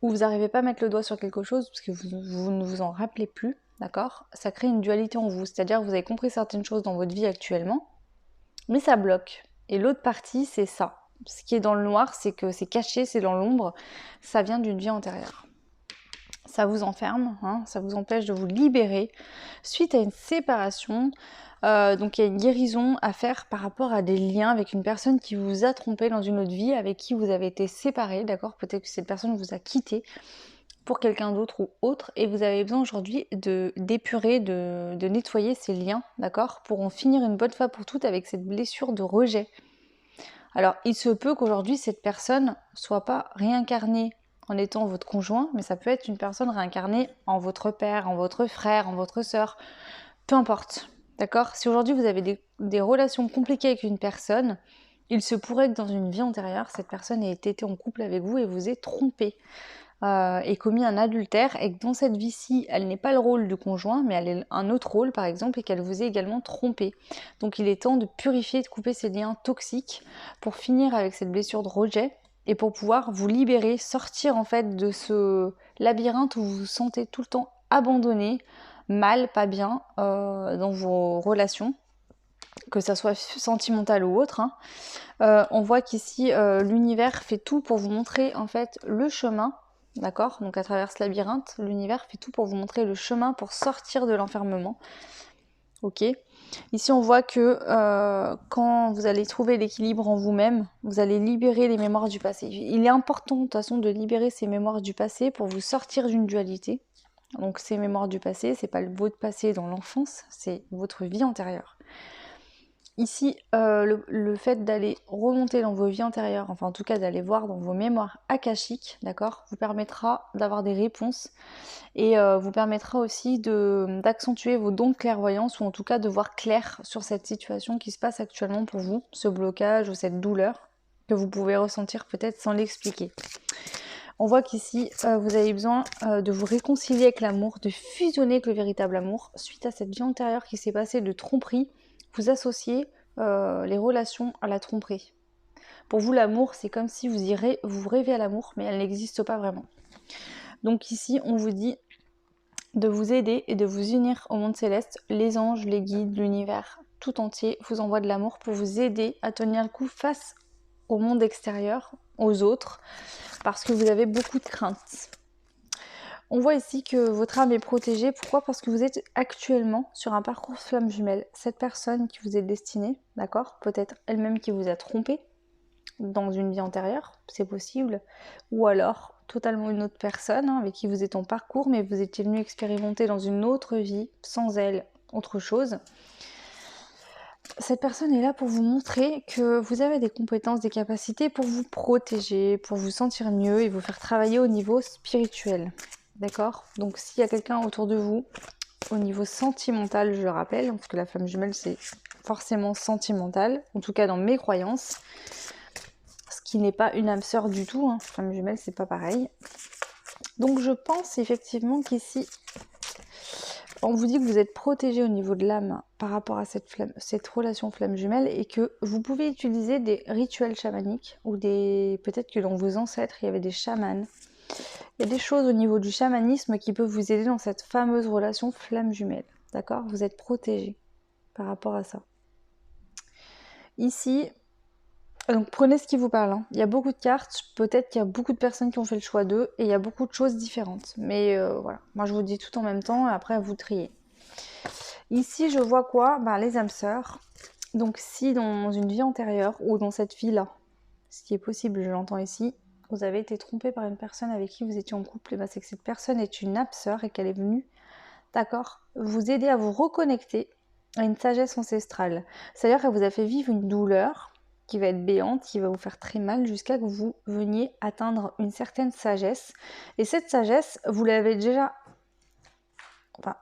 ou vous n'arrivez pas à mettre le doigt sur quelque chose parce que vous ne vous en rappelez plus, d'accord? Ça crée une dualité en vous, c'est-à-dire que vous avez compris certaines choses dans votre vie actuellement, mais ça bloque. Et l'autre partie, c'est ça. Ce qui est dans le noir, c'est que c'est caché, c'est dans l'ombre, ça vient d'une vie antérieure. Ça vous enferme, hein, ça vous empêche de vous libérer suite à une séparation. Donc il y a une guérison à faire par rapport à des liens avec une personne qui vous a trompé dans une autre vie, avec qui vous avez été séparés, d'accord? Peut-être que cette personne vous a quitté pour quelqu'un d'autre ou autre, et vous avez besoin aujourd'hui d'épurer, de nettoyer ces liens, d'accord? Pour en finir une bonne fois pour toutes avec cette blessure de rejet. Alors il se peut qu'aujourd'hui cette personne soit pas réincarnée en étant votre conjoint, mais ça peut être une personne réincarnée en votre père, en votre frère, en votre sœur, peu importe, d'accord? Si aujourd'hui vous avez des relations compliquées avec une personne, il se pourrait que dans une vie antérieure, cette personne ait été en couple avec vous et vous ait trompé, et commis un adultère, et que dans cette vie-ci, elle n'est pas le rôle du conjoint, mais elle est un autre rôle par exemple, et qu'elle vous ait également trompé. Donc il est temps de purifier, de couper ces liens toxiques pour finir avec cette blessure de rejet, et pour pouvoir vous libérer, sortir en fait de ce labyrinthe où vous vous sentez tout le temps abandonné, mal, pas bien dans vos relations, que ça soit sentimental ou autre, hein. On voit qu'ici l'univers fait tout pour vous montrer en fait le chemin, d'accord? Donc à travers ce labyrinthe, l'univers fait tout pour vous montrer le chemin pour sortir de l'enfermement. Ok. Ici on voit que quand vous allez trouver l'équilibre en vous-même, vous allez libérer les mémoires du passé. Il est important de toute façon de libérer ces mémoires du passé pour vous sortir d'une dualité. Donc ces mémoires du passé, c'est pas votre passé dans l'enfance, c'est votre vie antérieure. Ici, le fait d'aller remonter dans vos vies antérieures, enfin en tout cas d'aller voir dans vos mémoires akashiques, d'accord, vous permettra d'avoir des réponses et vous permettra aussi d'accentuer vos dons de clairvoyance ou en tout cas de voir clair sur cette situation qui se passe actuellement pour vous, ce blocage ou cette douleur que vous pouvez ressentir peut-être sans l'expliquer. On voit qu'ici, vous avez besoin de vous réconcilier avec l'amour, de fusionner avec le véritable amour suite à cette vie antérieure qui s'est passée de tromperie. Vous associez les relations à la tromperie. Pour vous, l'amour, c'est comme si vous rêvez à l'amour, mais elle n'existe pas vraiment. Donc ici, on vous dit de vous aider et de vous unir au monde céleste. Les anges, les guides, l'univers tout entier vous envoie de l'amour pour vous aider à tenir le coup face au monde extérieur, aux autres, parce que vous avez beaucoup de craintes. On voit ici que votre âme est protégée. Pourquoi? Parce que vous êtes actuellement sur un parcours flamme jumelle. Cette personne qui vous est destinée, d'accord, peut-être elle-même qui vous a trompé dans une vie antérieure, c'est possible, ou alors totalement une autre personne avec qui vous êtes en parcours, mais vous étiez venu expérimenter dans une autre vie, sans elle, autre chose. Cette personne est là pour vous montrer que vous avez des compétences, des capacités pour vous protéger, pour vous sentir mieux et vous faire travailler au niveau spirituel. D'accord? Donc s'il y a quelqu'un autour de vous, au niveau sentimental, je le rappelle, parce que la flamme jumelle c'est forcément sentimental, en tout cas dans mes croyances, ce qui n'est pas une âme sœur du tout, hein. Flamme jumelle c'est pas pareil. Donc je pense effectivement qu'ici, on vous dit que vous êtes protégé au niveau de l'âme par rapport à cette relation flamme jumelle et que vous pouvez utiliser des rituels chamaniques ou peut-être que dans vos ancêtres il y avait des chamans. Il y a des choses au niveau du chamanisme qui peuvent vous aider dans cette fameuse relation flamme jumelle. D'accord? Vous êtes protégé par rapport à ça. Ici, donc prenez ce qui vous parle. Hein. Il y a beaucoup de cartes, peut-être qu'il y a beaucoup de personnes qui ont fait le choix d'eux et il y a beaucoup de choses différentes. Mais voilà, moi je vous dis tout en même temps et après vous triez. Ici, je vois quoi? Les âmes sœurs. Donc si dans une vie antérieure ou dans cette vie-là, ce qui est possible, je l'entends ici, vous avez été trompé par une personne avec qui vous étiez en couple, et c'est que cette personne est une âme sœur et qu'elle est venue, d'accord, vous aider à vous reconnecter à une sagesse ancestrale. C'est-à-dire qu'elle vous a fait vivre une douleur qui va être béante, qui va vous faire très mal jusqu'à que vous veniez atteindre une certaine sagesse. Et cette sagesse, vous l'avez déjà...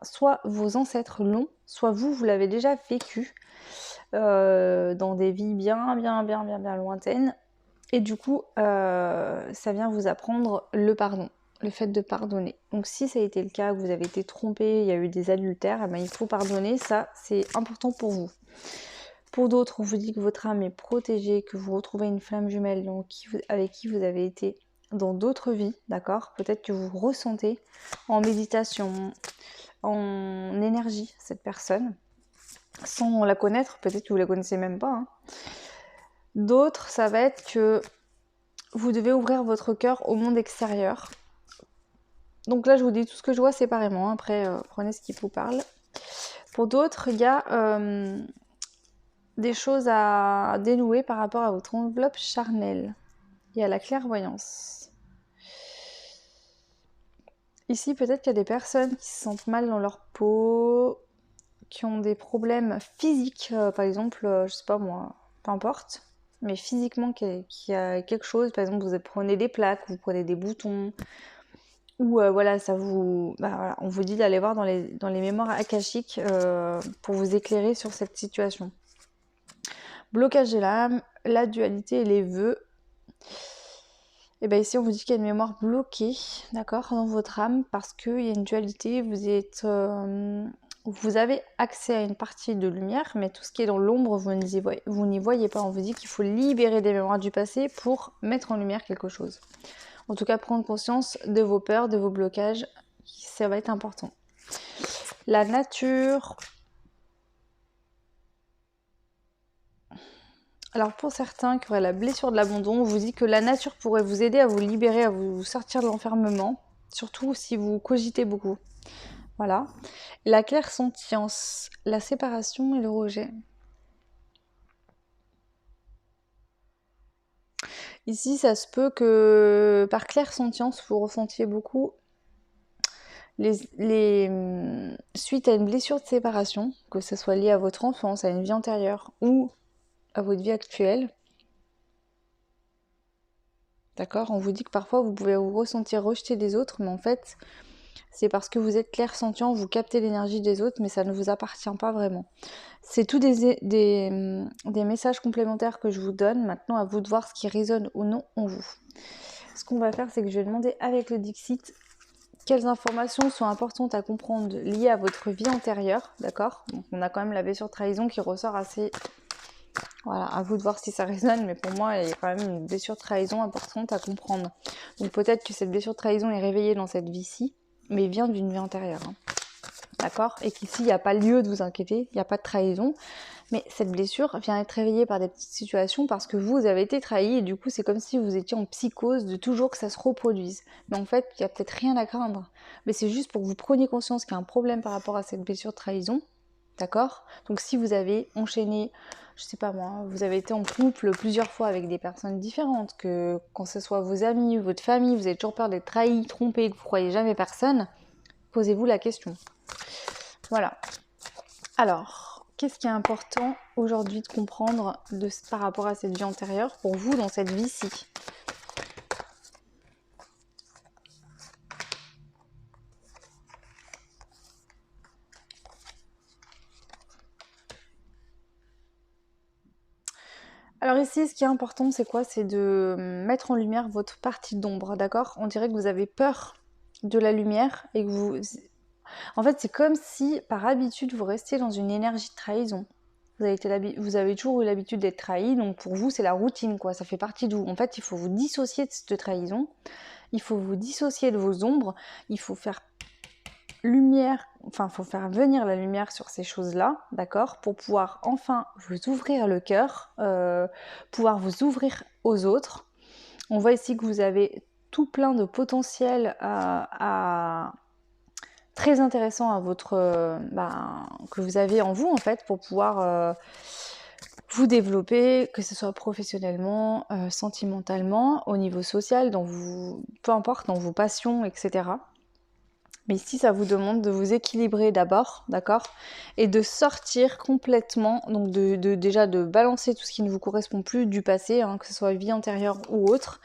soit vos ancêtres l'ont, soit vous l'avez déjà vécu dans des vies bien lointaines. Et du coup, ça vient vous apprendre le pardon, le fait de pardonner. Donc si ça a été le cas, que vous avez été trompé, il y a eu des adultères, il faut pardonner, ça c'est important pour vous. Pour d'autres, on vous dit que votre âme est protégée, que vous retrouvez une flamme jumelle donc, avec qui vous avez été dans d'autres vies, d'accord? Peut-être que vous ressentez en méditation, en énergie cette personne, sans la connaître, peut-être que vous la connaissez même pas. Hein. D'autres, ça va être que vous devez ouvrir votre cœur au monde extérieur. Donc là, je vous dis tout ce que je vois séparément. Après, prenez ce qui vous parle. Pour d'autres, il y a des choses à dénouer par rapport à votre enveloppe charnelle. Il y a la clairvoyance. Ici, peut-être qu'il y a des personnes qui se sentent mal dans leur peau, qui ont des problèmes physiques, par exemple, je sais pas moi, peu importe, mais physiquement qu'il y a quelque chose, par exemple vous prenez des plaques, vous prenez des boutons, ou voilà, ça vous, voilà, on vous dit d'aller voir dans les mémoires akashiques pour vous éclairer sur cette situation. Blocage de l'âme, la dualité et les vœux. Et bien ici on vous dit qu'il y a une mémoire bloquée, d'accord, dans votre âme, parce qu'il y a une dualité, vous avez accès à une partie de lumière, mais tout ce qui est dans l'ombre, vous n'y voyez pas. On vous dit qu'il faut libérer des mémoires du passé pour mettre en lumière quelque chose. En tout cas, prendre conscience de vos peurs, de vos blocages, ça va être important. La nature. Alors pour certains qui auraient la blessure de l'abandon, on vous dit que la nature pourrait vous aider à vous libérer, à vous sortir de l'enfermement, surtout si vous cogitez beaucoup. Voilà. La clairsentience, la séparation et le rejet. Ici, ça se peut que par clairsentience, vous ressentiez beaucoup suite à une blessure de séparation, que ce soit lié à votre enfance, à une vie antérieure ou à votre vie actuelle. D'accord? On vous dit que parfois vous pouvez vous ressentir rejeté des autres, mais en fait, c'est parce que vous êtes clairsentient, vous captez l'énergie des autres, mais ça ne vous appartient pas vraiment. C'est tout des messages complémentaires que je vous donne. Maintenant, à vous de voir ce qui résonne ou non en vous. Ce qu'on va faire, c'est que je vais demander avec le Dixit quelles informations sont importantes à comprendre liées à votre vie antérieure, d'accord? Donc on a quand même la blessure de trahison qui ressort assez Voilà, à vous de voir si ça résonne, mais pour moi, il y a quand même une blessure de trahison importante à comprendre. Donc peut-être que cette blessure de trahison est réveillée dans cette vie-ci, mais vient d'une vie antérieure. Hein. D'accord? Et qu'ici, il n'y a pas lieu de vous inquiéter, il n'y a pas de trahison. Mais cette blessure vient être réveillée par des petites situations parce que vous avez été trahi et du coup, c'est comme si vous étiez en psychose de toujours que ça se reproduise. Mais en fait, il n'y a peut-être rien à craindre. Mais c'est juste pour que vous preniez conscience qu'il y a un problème par rapport à cette blessure de trahison. D'accord? Donc si vous avez enchaîné, je sais pas moi, vous avez été en couple plusieurs fois avec des personnes différentes, que quand ce soit vos amis ou votre famille, vous avez toujours peur d'être trahi, trompé, que vous croyez jamais personne, posez-vous la question. Voilà. Alors, qu'est-ce qui est important aujourd'hui de comprendre par rapport à cette vie antérieure pour vous dans cette vie-ci? Alors ici, ce qui est important, c'est quoi? C'est de mettre en lumière votre partie d'ombre, d'accord? On dirait que vous avez peur de la lumière et que vous... En fait, c'est comme si, par habitude, vous restiez dans une énergie de trahison. Vous avez toujours eu l'habitude d'être trahi, donc pour vous, c'est la routine, quoi. Ça fait partie de vous. En fait, il faut vous dissocier de cette trahison. Il faut vous dissocier de vos ombres. Il faut faire faut faire venir la lumière sur ces choses-là, d'accord, pour pouvoir enfin vous ouvrir le cœur, pouvoir vous ouvrir aux autres. On voit ici que vous avez tout plein de potentiel très intéressant à que vous avez en vous en fait pour pouvoir vous développer, que ce soit professionnellement, sentimentalement, au niveau social, peu importe, dans vos passions, etc. Mais ici, ça vous demande de vous équilibrer d'abord, d'accord? Et de sortir complètement, donc déjà de balancer tout ce qui ne vous correspond plus du passé, hein, que ce soit vie antérieure ou autre,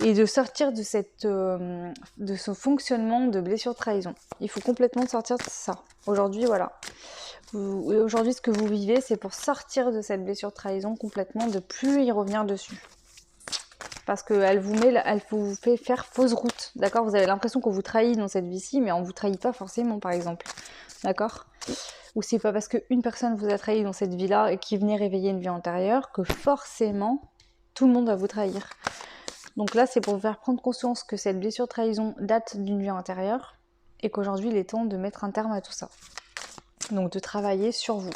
et de sortir de ce fonctionnement de blessure-trahison. Il faut complètement sortir de ça. Aujourd'hui, voilà. Aujourd'hui, ce que vous vivez, c'est pour sortir de cette blessure-trahison complètement, de plus y revenir dessus. Parce qu'elle vous fait faire fausse route, d'accord? Vous avez l'impression qu'on vous trahit dans cette vie-ci, mais on vous trahit pas forcément, par exemple, d'accord? Ou c'est pas parce qu'une personne vous a trahi dans cette vie-là et qui venait réveiller une vie antérieure que forcément tout le monde va vous trahir. Donc là, c'est pour vous faire prendre conscience que cette blessure de trahison date d'une vie antérieure et qu'aujourd'hui, il est temps de mettre un terme à tout ça. Donc de travailler sur vous.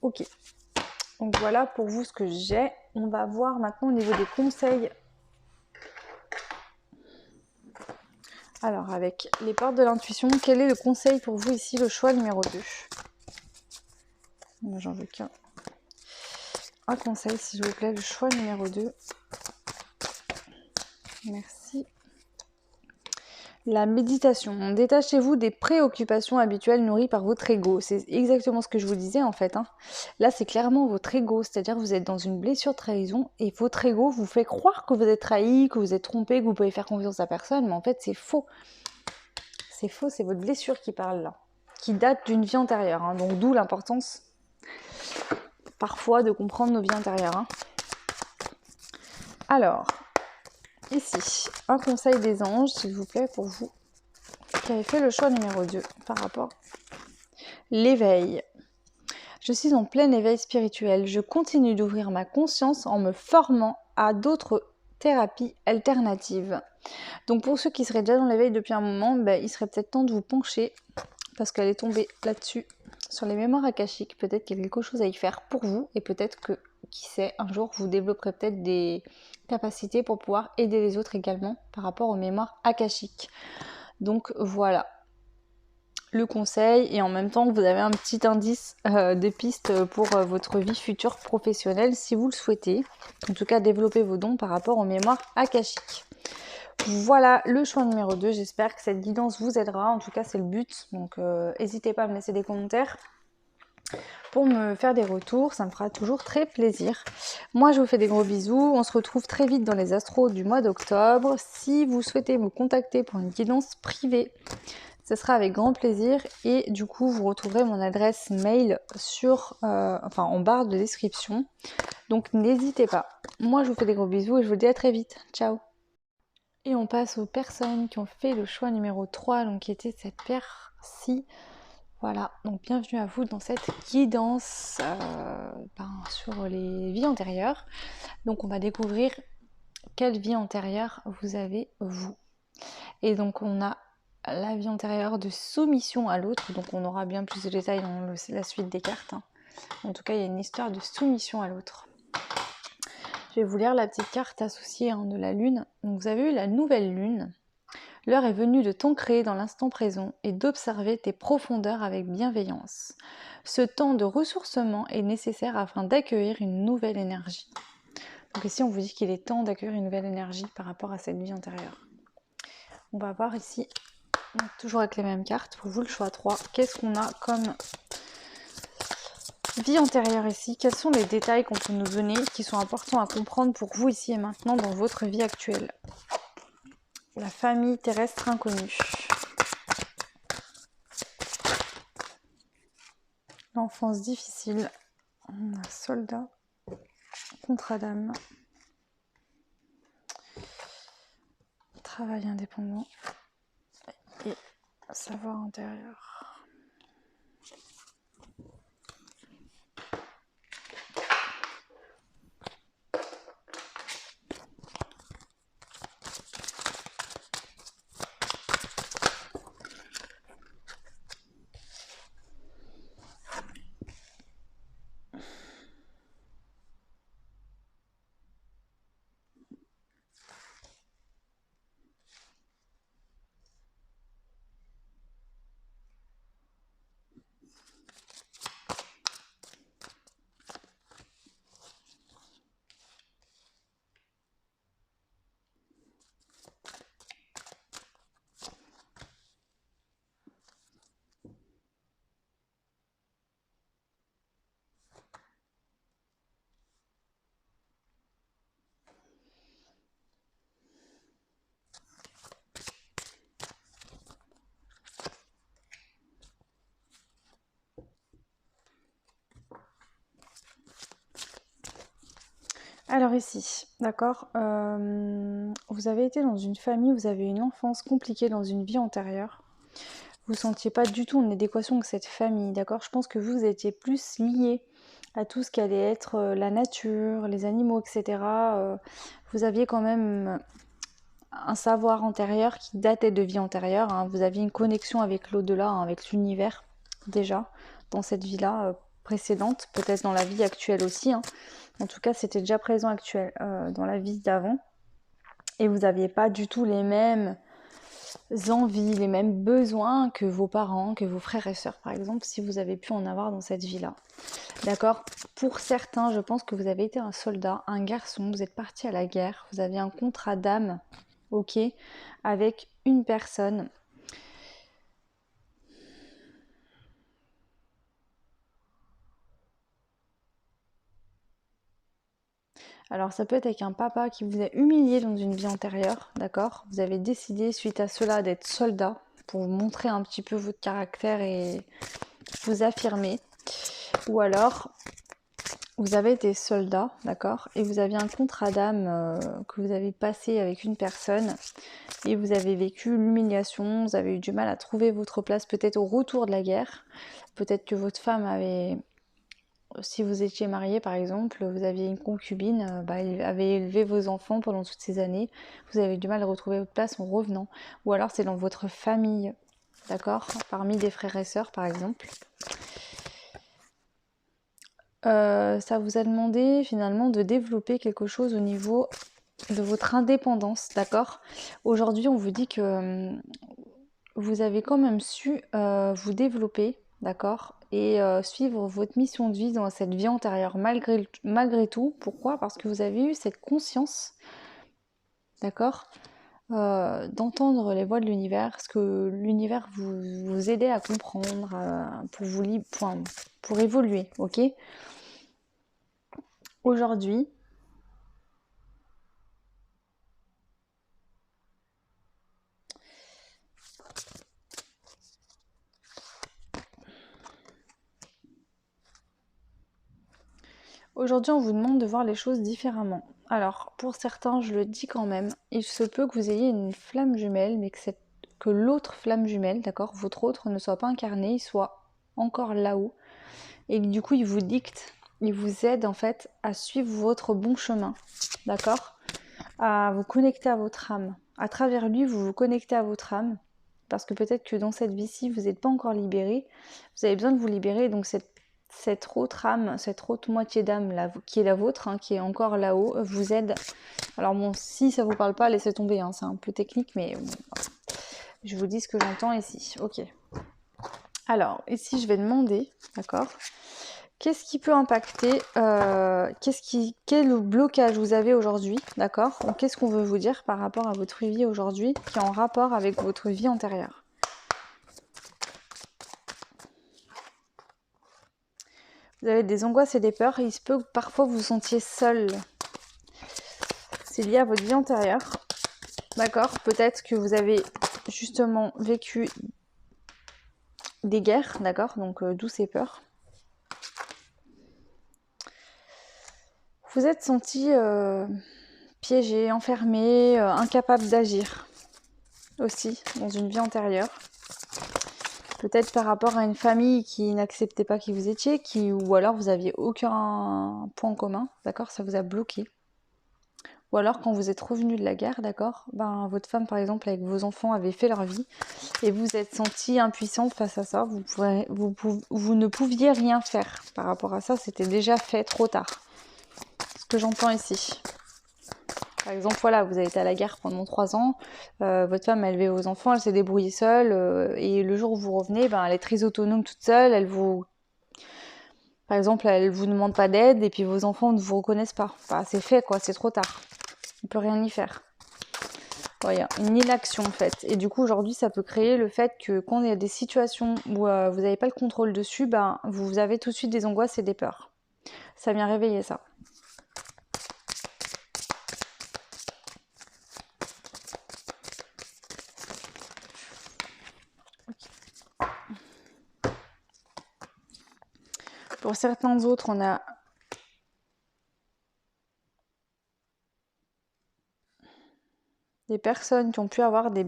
Ok. Donc voilà pour vous ce que j'ai. On va voir maintenant au niveau des conseils. Alors avec les portes de l'intuition, quel est le conseil pour vous ici, le choix numéro 2? Moi j'en veux qu'un. Un conseil s'il vous plaît, le choix numéro 2. Merci. La méditation. Détachez-vous des préoccupations habituelles nourries par votre ego. C'est exactement ce que je vous disais en fait. Hein. Là, c'est clairement votre ego. C'est-à-dire que vous êtes dans une blessure de trahison et votre ego vous fait croire que vous êtes trahi, que vous êtes trompé, que vous pouvez faire confiance à personne. Mais en fait, c'est faux. C'est faux, c'est votre blessure qui parle là. Qui date d'une vie antérieure. Hein. Donc d'où l'importance parfois de comprendre nos vies antérieures. Hein. Alors... Ici, un conseil des anges, s'il vous plaît, pour vous qui avez fait le choix numéro 2 par rapport à l'éveil. Je suis en plein éveil spirituel. Je continue d'ouvrir ma conscience en me formant à d'autres thérapies alternatives. Donc pour ceux qui seraient déjà dans l'éveil depuis un moment, il serait peut-être temps de vous pencher parce qu'elle est tombée là-dessus, sur les mémoires akashiques. Peut-être qu'il y a quelque chose à y faire pour vous et peut-être que, qui sait, un jour vous développerez peut-être des capacités pour pouvoir aider les autres également par rapport aux mémoires akashiques. Donc voilà le conseil et en même temps vous avez un petit indice de piste pour votre vie future professionnelle si vous le souhaitez. En tout cas développer vos dons par rapport aux mémoires akashiques. Voilà le choix numéro 2, j'espère que cette guidance vous aidera, en tout cas c'est le but, donc n'hésitez pas à me laisser des commentaires pour me faire des retours, ça me fera toujours très plaisir. Moi je vous fais des gros bisous, on se retrouve très vite dans les astros du mois d'octobre. Si vous souhaitez me contacter pour une guidance privée, ce sera avec grand plaisir et du coup vous retrouverez mon adresse mail en barre de description, donc n'hésitez pas. Moi je vous fais des gros bisous et je vous dis à très vite, ciao. Et on passe aux personnes qui ont fait le choix numéro 3, donc qui était cette paire-ci. Voilà, donc bienvenue à vous dans cette guidance sur les vies antérieures. Donc on va découvrir quelle vie antérieure vous avez vous. Et donc on a la vie antérieure de soumission à l'autre, donc on aura bien plus de détails dans la suite des cartes. En tout cas, il y a une histoire de soumission à l'autre. Je vais vous lire la petite carte associée de la lune. Donc vous avez eu la nouvelle lune. L'heure est venue de t'ancrer dans l'instant présent et d'observer tes profondeurs avec bienveillance. Ce temps de ressourcement est nécessaire afin d'accueillir une nouvelle énergie. Donc ici, on vous dit qu'il est temps d'accueillir une nouvelle énergie par rapport à cette vie antérieure. On va voir ici, toujours avec les mêmes cartes, pour vous le choix 3. Qu'est-ce qu'on a comme vie antérieure ici? Quels sont les détails qu'on peut nous donner qui sont importants à comprendre pour vous ici et maintenant dans votre vie actuelle? La famille terrestre inconnue. L'enfance difficile. On a soldat. Contrat d'âme. Travail indépendant. Et savoir intérieur. Alors ici, d'accord, vous avez été dans une famille, vous avez une enfance compliquée dans une vie antérieure. Vous ne sentiez pas du tout en adéquation avec cette famille, d'accord? Je pense que vous étiez plus lié à tout ce qui allait être la nature, les animaux, etc. Vous aviez quand même un savoir antérieur qui datait de vie antérieure. Vous aviez une connexion avec l'au-delà, avec l'univers déjà, dans cette vie-là précédente, peut-être dans la vie actuelle aussi. En tout cas, c'était déjà présent dans la vie d'avant. Et vous n'aviez pas du tout les mêmes envies, les mêmes besoins que vos parents, que vos frères et sœurs, par exemple, si vous avez pu en avoir dans cette vie-là. D'accord? Pour certains, je pense que vous avez été un soldat, un garçon, vous êtes parti à la guerre, vous aviez un contrat d'âme, ok, avec une personne. Alors ça peut être avec un papa qui vous a humilié dans une vie antérieure, d'accord? Vous avez décidé suite à cela d'être soldat pour montrer un petit peu votre caractère et vous affirmer. Ou alors vous avez été soldat, d'accord? Et vous aviez un contrat d'âme que vous avez passé avec une personne et vous avez vécu l'humiliation, vous avez eu du mal à trouver votre place peut-être au retour de la guerre. Peut-être que votre femme avait... Si vous étiez marié par exemple, vous aviez une concubine, elle avait élevé vos enfants pendant toutes ces années, vous avez eu du mal à retrouver votre place en revenant. Ou alors c'est dans votre famille, d'accord? Parmi des frères et sœurs par exemple. Ça vous a demandé finalement de développer quelque chose au niveau de votre indépendance, d'accord? Aujourd'hui on vous dit que vous avez quand même su vous développer, d'accord? Et suivre votre mission de vie dans cette vie antérieure malgré tout. Pourquoi? Parce que vous avez eu cette conscience, d'accord, d'entendre les voix de l'univers, ce que l'univers vous aidait à comprendre, pour évoluer, ok? Aujourd'hui, on vous demande de voir les choses différemment. Alors, pour certains, je le dis quand même, il se peut que vous ayez une flamme jumelle, mais que l'autre flamme jumelle, d'accord, votre autre ne soit pas incarné, il soit encore là-haut. Et du coup, il vous dicte, il vous aide en fait à suivre votre bon chemin, d'accord? À vous connecter à votre âme. À travers lui, vous vous connectez à votre âme. Parce que peut-être que dans cette vie-ci, vous n'êtes pas encore libéré. Vous avez besoin de vous libérer. Donc cette autre âme, cette autre moitié d'âme là, qui est la vôtre, hein, qui est encore là-haut, vous aide. Alors bon, si ça vous parle pas, laissez tomber. Hein, c'est un peu technique, mais bon, je vous dis ce que j'entends ici. Ok. Alors, ici, je vais demander, d'accord, qu'est-ce qui peut impacter, quel blocage vous avez aujourd'hui, d'accord? Donc, qu'est-ce qu'on veut vous dire par rapport à votre vie aujourd'hui qui est en rapport avec votre vie antérieure? Vous avez des angoisses et des peurs, et il se peut que parfois vous vous sentiez seul. C'est lié à votre vie antérieure, d'accord? Peut-être que vous avez justement vécu des guerres, d'accord? Donc, d'où ces peurs. Vous êtes senti piégé, enfermé, incapable d'agir aussi dans une vie antérieure. Peut-être par rapport à une famille qui n'acceptait pas qui vous étiez, ou alors vous aviez aucun point commun, d'accord, ça vous a bloqué. Ou alors quand vous êtes revenu de la guerre, d'accord, ben votre femme par exemple avec vos enfants avait fait leur vie et vous êtes senti impuissante face à ça, vous ne pouviez rien faire par rapport à ça, c'était déjà fait trop tard. Ce que j'entends ici. Par exemple, voilà, vous avez été à la guerre pendant 3 ans, votre femme a élevé vos enfants, elle s'est débrouillée seule, et le jour où vous revenez, ben, elle est très autonome toute seule, par exemple, elle vous demande pas d'aide, et puis vos enfants ne vous reconnaissent pas. Enfin, c'est fait, quoi, c'est trop tard. On peut rien y faire. Voilà, une inaction en fait. Et du coup, aujourd'hui, ça peut créer le fait que quand il y a des situations où vous n'avez pas le contrôle dessus, ben, vous avez tout de suite des angoisses et des peurs. Ça vient réveiller ça. Pour certains autres, on a des personnes qui ont pu avoir des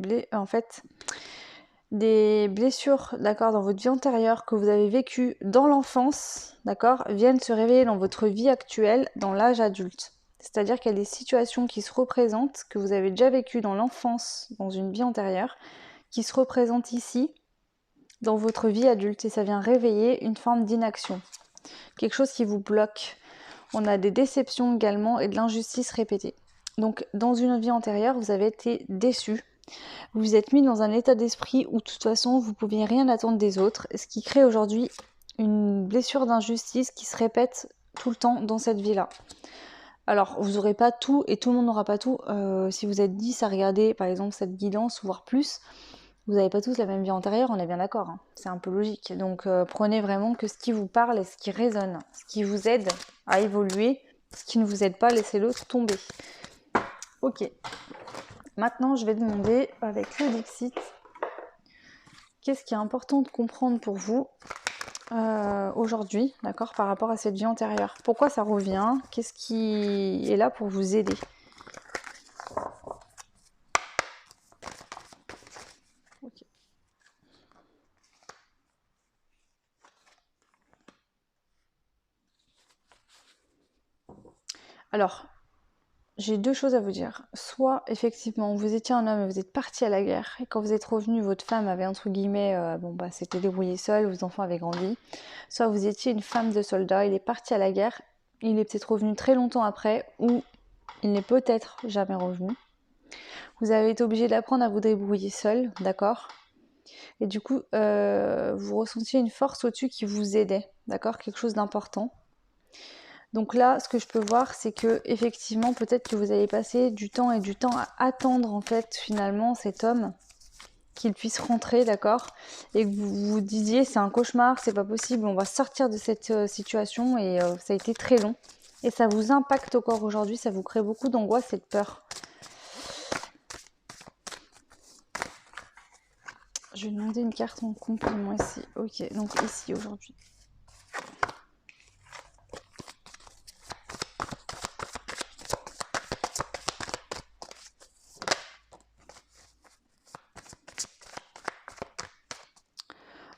blessures, d'accord, dans votre vie antérieure que vous avez vécues dans l'enfance, d'accord, viennent se réveiller dans votre vie actuelle, dans l'âge adulte. C'est-à-dire qu'il y a des situations qui se représentent, que vous avez déjà vécues dans l'enfance, dans une vie antérieure, qui se représentent ici, dans votre vie adulte, et ça vient réveiller une forme d'inaction. Quelque chose qui vous bloque. On a des déceptions également et de l'injustice répétée. Donc, dans une vie antérieure, vous avez été déçu. Vous vous êtes mis dans un état d'esprit où, de toute façon, vous ne pouviez rien attendre des autres, ce qui crée aujourd'hui une blessure d'injustice qui se répète tout le temps dans cette vie-là. Alors, vous n'aurez pas tout et tout le monde n'aura pas tout. Si vous êtes 10 à regarder, par exemple, cette guidance, voire plus, vous n'avez pas tous la même vie antérieure, on est bien d'accord. Hein. C'est un peu logique. Donc, prenez vraiment que ce qui vous parle et ce qui résonne, ce qui vous aide à évoluer. Ce qui ne vous aide pas, laissez-le tomber. Ok. Maintenant, je vais demander avec le Dixit, qu'est-ce qui est important de comprendre pour vous aujourd'hui, d'accord, par rapport à cette vie antérieure. Pourquoi ça revient? Qu'est-ce qui est là pour vous aider? Okay. Alors, j'ai deux choses à vous dire. Soit, effectivement, vous étiez un homme et vous êtes parti à la guerre, et quand vous êtes revenu, votre femme avait, entre guillemets, s'était débrouillée seule, vos enfants avaient grandi. Soit vous étiez une femme de soldat, il est parti à la guerre, il est peut-être revenu très longtemps après, ou il n'est peut-être jamais revenu. Vous avez été obligé d'apprendre à vous débrouiller seul, d'accord? Et du coup, vous ressentiez une force au-dessus qui vous aidait, d'accord? Quelque chose d'important. Donc là, ce que je peux voir, c'est que effectivement, peut-être que vous allez passer du temps et du temps à attendre en fait finalement cet homme qu'il puisse rentrer, d'accord, et que vous vous disiez c'est un cauchemar, c'est pas possible, on va sortir de cette situation, et ça a été très long et ça vous impacte encore aujourd'hui, ça vous crée beaucoup d'angoisse et de peur. Je vais demander une carte en complément ici. Ok, donc ici aujourd'hui.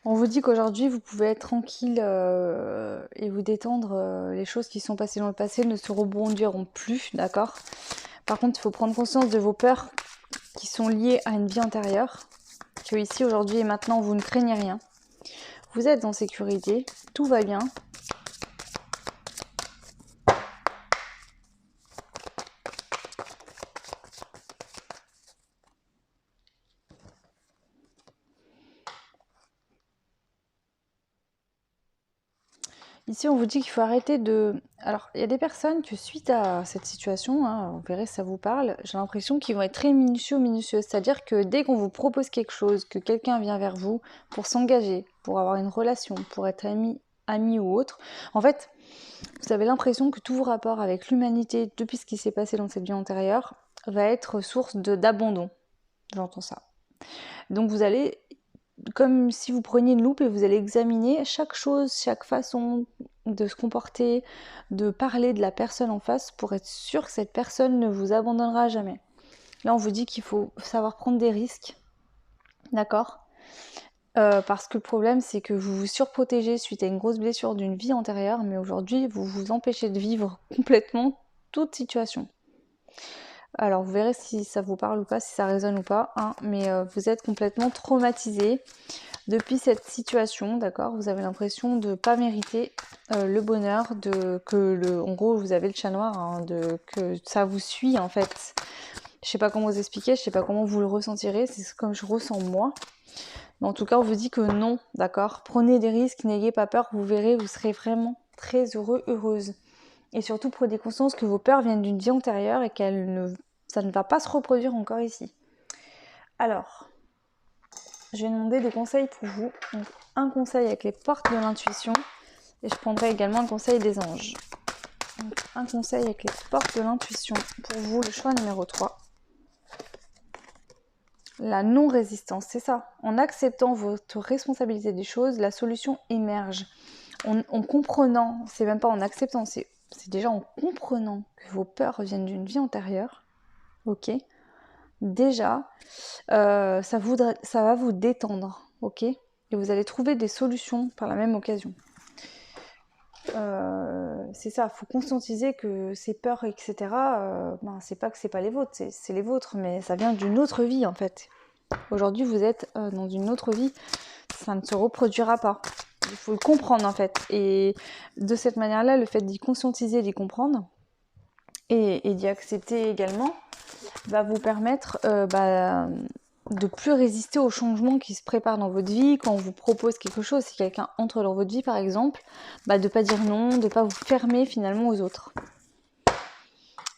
On vous vous dit qu'aujourd'hui, vous pouvez être tranquille et vous détendre. Les choses qui sont passées dans le passé ne se rebondiront plus, d'accord? Par contre, il faut prendre conscience de vos peurs qui sont liées à une vie antérieure. Que ici, aujourd'hui et maintenant, vous ne craignez rien. Vous êtes en sécurité, tout va bien. Ici, on vous dit qu'il faut arrêter de... Alors, il y a des personnes que suite à cette situation, hein, vous verrez si ça vous parle, j'ai l'impression qu'ils vont être très minutieux. C'est-à-dire que dès qu'on vous propose quelque chose, que quelqu'un vient vers vous pour s'engager, pour avoir une relation, pour être ami ou autre, en fait, vous avez l'impression que tous vos rapports avec l'humanité, depuis ce qui s'est passé dans cette vie antérieure, va être source d'abandon. J'entends ça. Donc vous allez... Comme si vous preniez une loupe et vous allez examiner chaque chose, chaque façon de se comporter, de parler de la personne en face pour être sûr que cette personne ne vous abandonnera jamais. Là, on vous dit qu'il faut savoir prendre des risques, d'accord ? Parce que le problème, c'est que vous vous surprotégez suite à une grosse blessure d'une vie antérieure, mais aujourd'hui, vous vous empêchez de vivre complètement toute situation. Alors, vous verrez si ça vous parle ou pas, si ça résonne ou pas, hein, mais vous êtes complètement traumatisé depuis cette situation, d'accord? Vous avez l'impression de ne pas mériter le bonheur, en gros, vous avez le chat noir, hein, que ça vous suit, en fait. Je sais pas comment vous expliquer, je sais pas comment vous le ressentirez, c'est comme je ressens moi. Mais en tout cas, on vous dit que non, d'accord? Prenez des risques, n'ayez pas peur, vous verrez, vous serez vraiment très heureux, heureuse. Et surtout, prenez conscience que vos peurs viennent d'une vie antérieure et ça ne va pas se reproduire encore ici. Alors, je vais demander des conseils pour vous. Donc, un conseil avec les portes de l'intuition et je prendrai également un conseil des anges. Donc, un conseil avec les portes de l'intuition pour vous, le choix numéro 3. La non-résistance, c'est ça. En acceptant votre responsabilité des choses, la solution émerge. En comprenant, c'est même pas en acceptant, c'est déjà en comprenant que vos peurs viennent d'une vie antérieure, ok? Déjà, ça va vous détendre, ok? Et vous allez trouver des solutions par la même occasion. C'est ça, il faut conscientiser que ces peurs, etc., c'est pas que c'est pas les vôtres, c'est les vôtres, mais ça vient d'une autre vie en fait. Aujourd'hui, vous êtes dans une autre vie, ça ne se reproduira pas. Il faut le comprendre en fait. Et de cette manière-là, le fait d'y conscientiser, d'y comprendre et d'y accepter également, va vous permettre de plus résister aux changements qui se préparent dans votre vie. Quand on vous propose quelque chose, si quelqu'un entre dans votre vie par exemple, de ne pas dire non, de ne pas vous fermer finalement aux autres.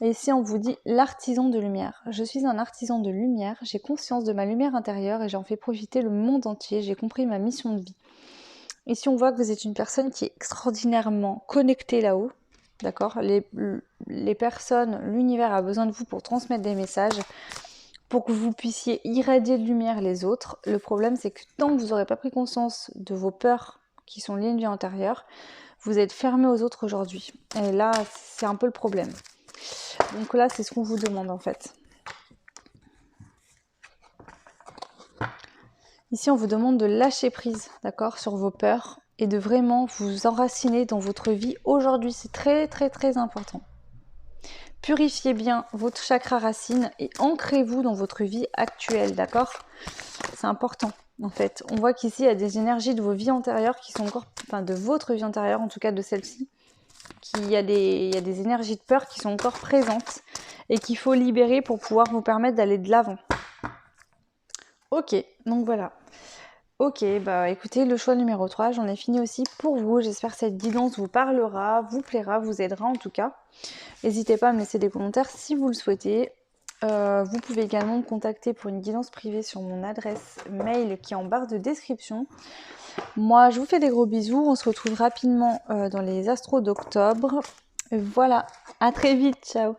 Et ici on vous dit l'artisan de lumière. Je suis un artisan de lumière, j'ai conscience de ma lumière intérieure et j'en fais profiter le monde entier, j'ai compris ma mission de vie. Ici on voit que vous êtes une personne qui est extraordinairement connectée là-haut. D'accord ? Les personnes, l'univers a besoin de vous pour transmettre des messages, pour que vous puissiez irradier de lumière les autres. Le problème, c'est que tant que vous n'aurez pas pris conscience de vos peurs qui sont liées à une vie antérieure, vous êtes fermé aux autres aujourd'hui. Et là, c'est un peu le problème. Donc là, c'est ce qu'on vous demande en fait. Ici, on vous demande de lâcher prise, d'accord, sur vos peurs et de vraiment vous enraciner dans votre vie aujourd'hui. C'est très, très, très important. Purifiez bien votre chakra racine et ancrez-vous dans votre vie actuelle, d'accord? C'est important, en fait. On voit qu'ici, il y a des énergies de vos vies antérieures qui sont encore... Enfin, de votre vie antérieure, en tout cas de celle-ci. Il y a des énergies de peur qui sont encore présentes et qu'il faut libérer pour pouvoir vous permettre d'aller de l'avant. Ok, donc voilà. Ok, écoutez, le choix numéro 3, j'en ai fini aussi pour vous. J'espère que cette guidance vous parlera, vous plaira, vous aidera en tout cas. N'hésitez pas à me laisser des commentaires si vous le souhaitez. Vous pouvez également me contacter pour une guidance privée sur mon adresse mail qui est en barre de description. Moi, je vous fais des gros bisous. On se retrouve rapidement dans les astros d'octobre. Voilà, à très vite, ciao.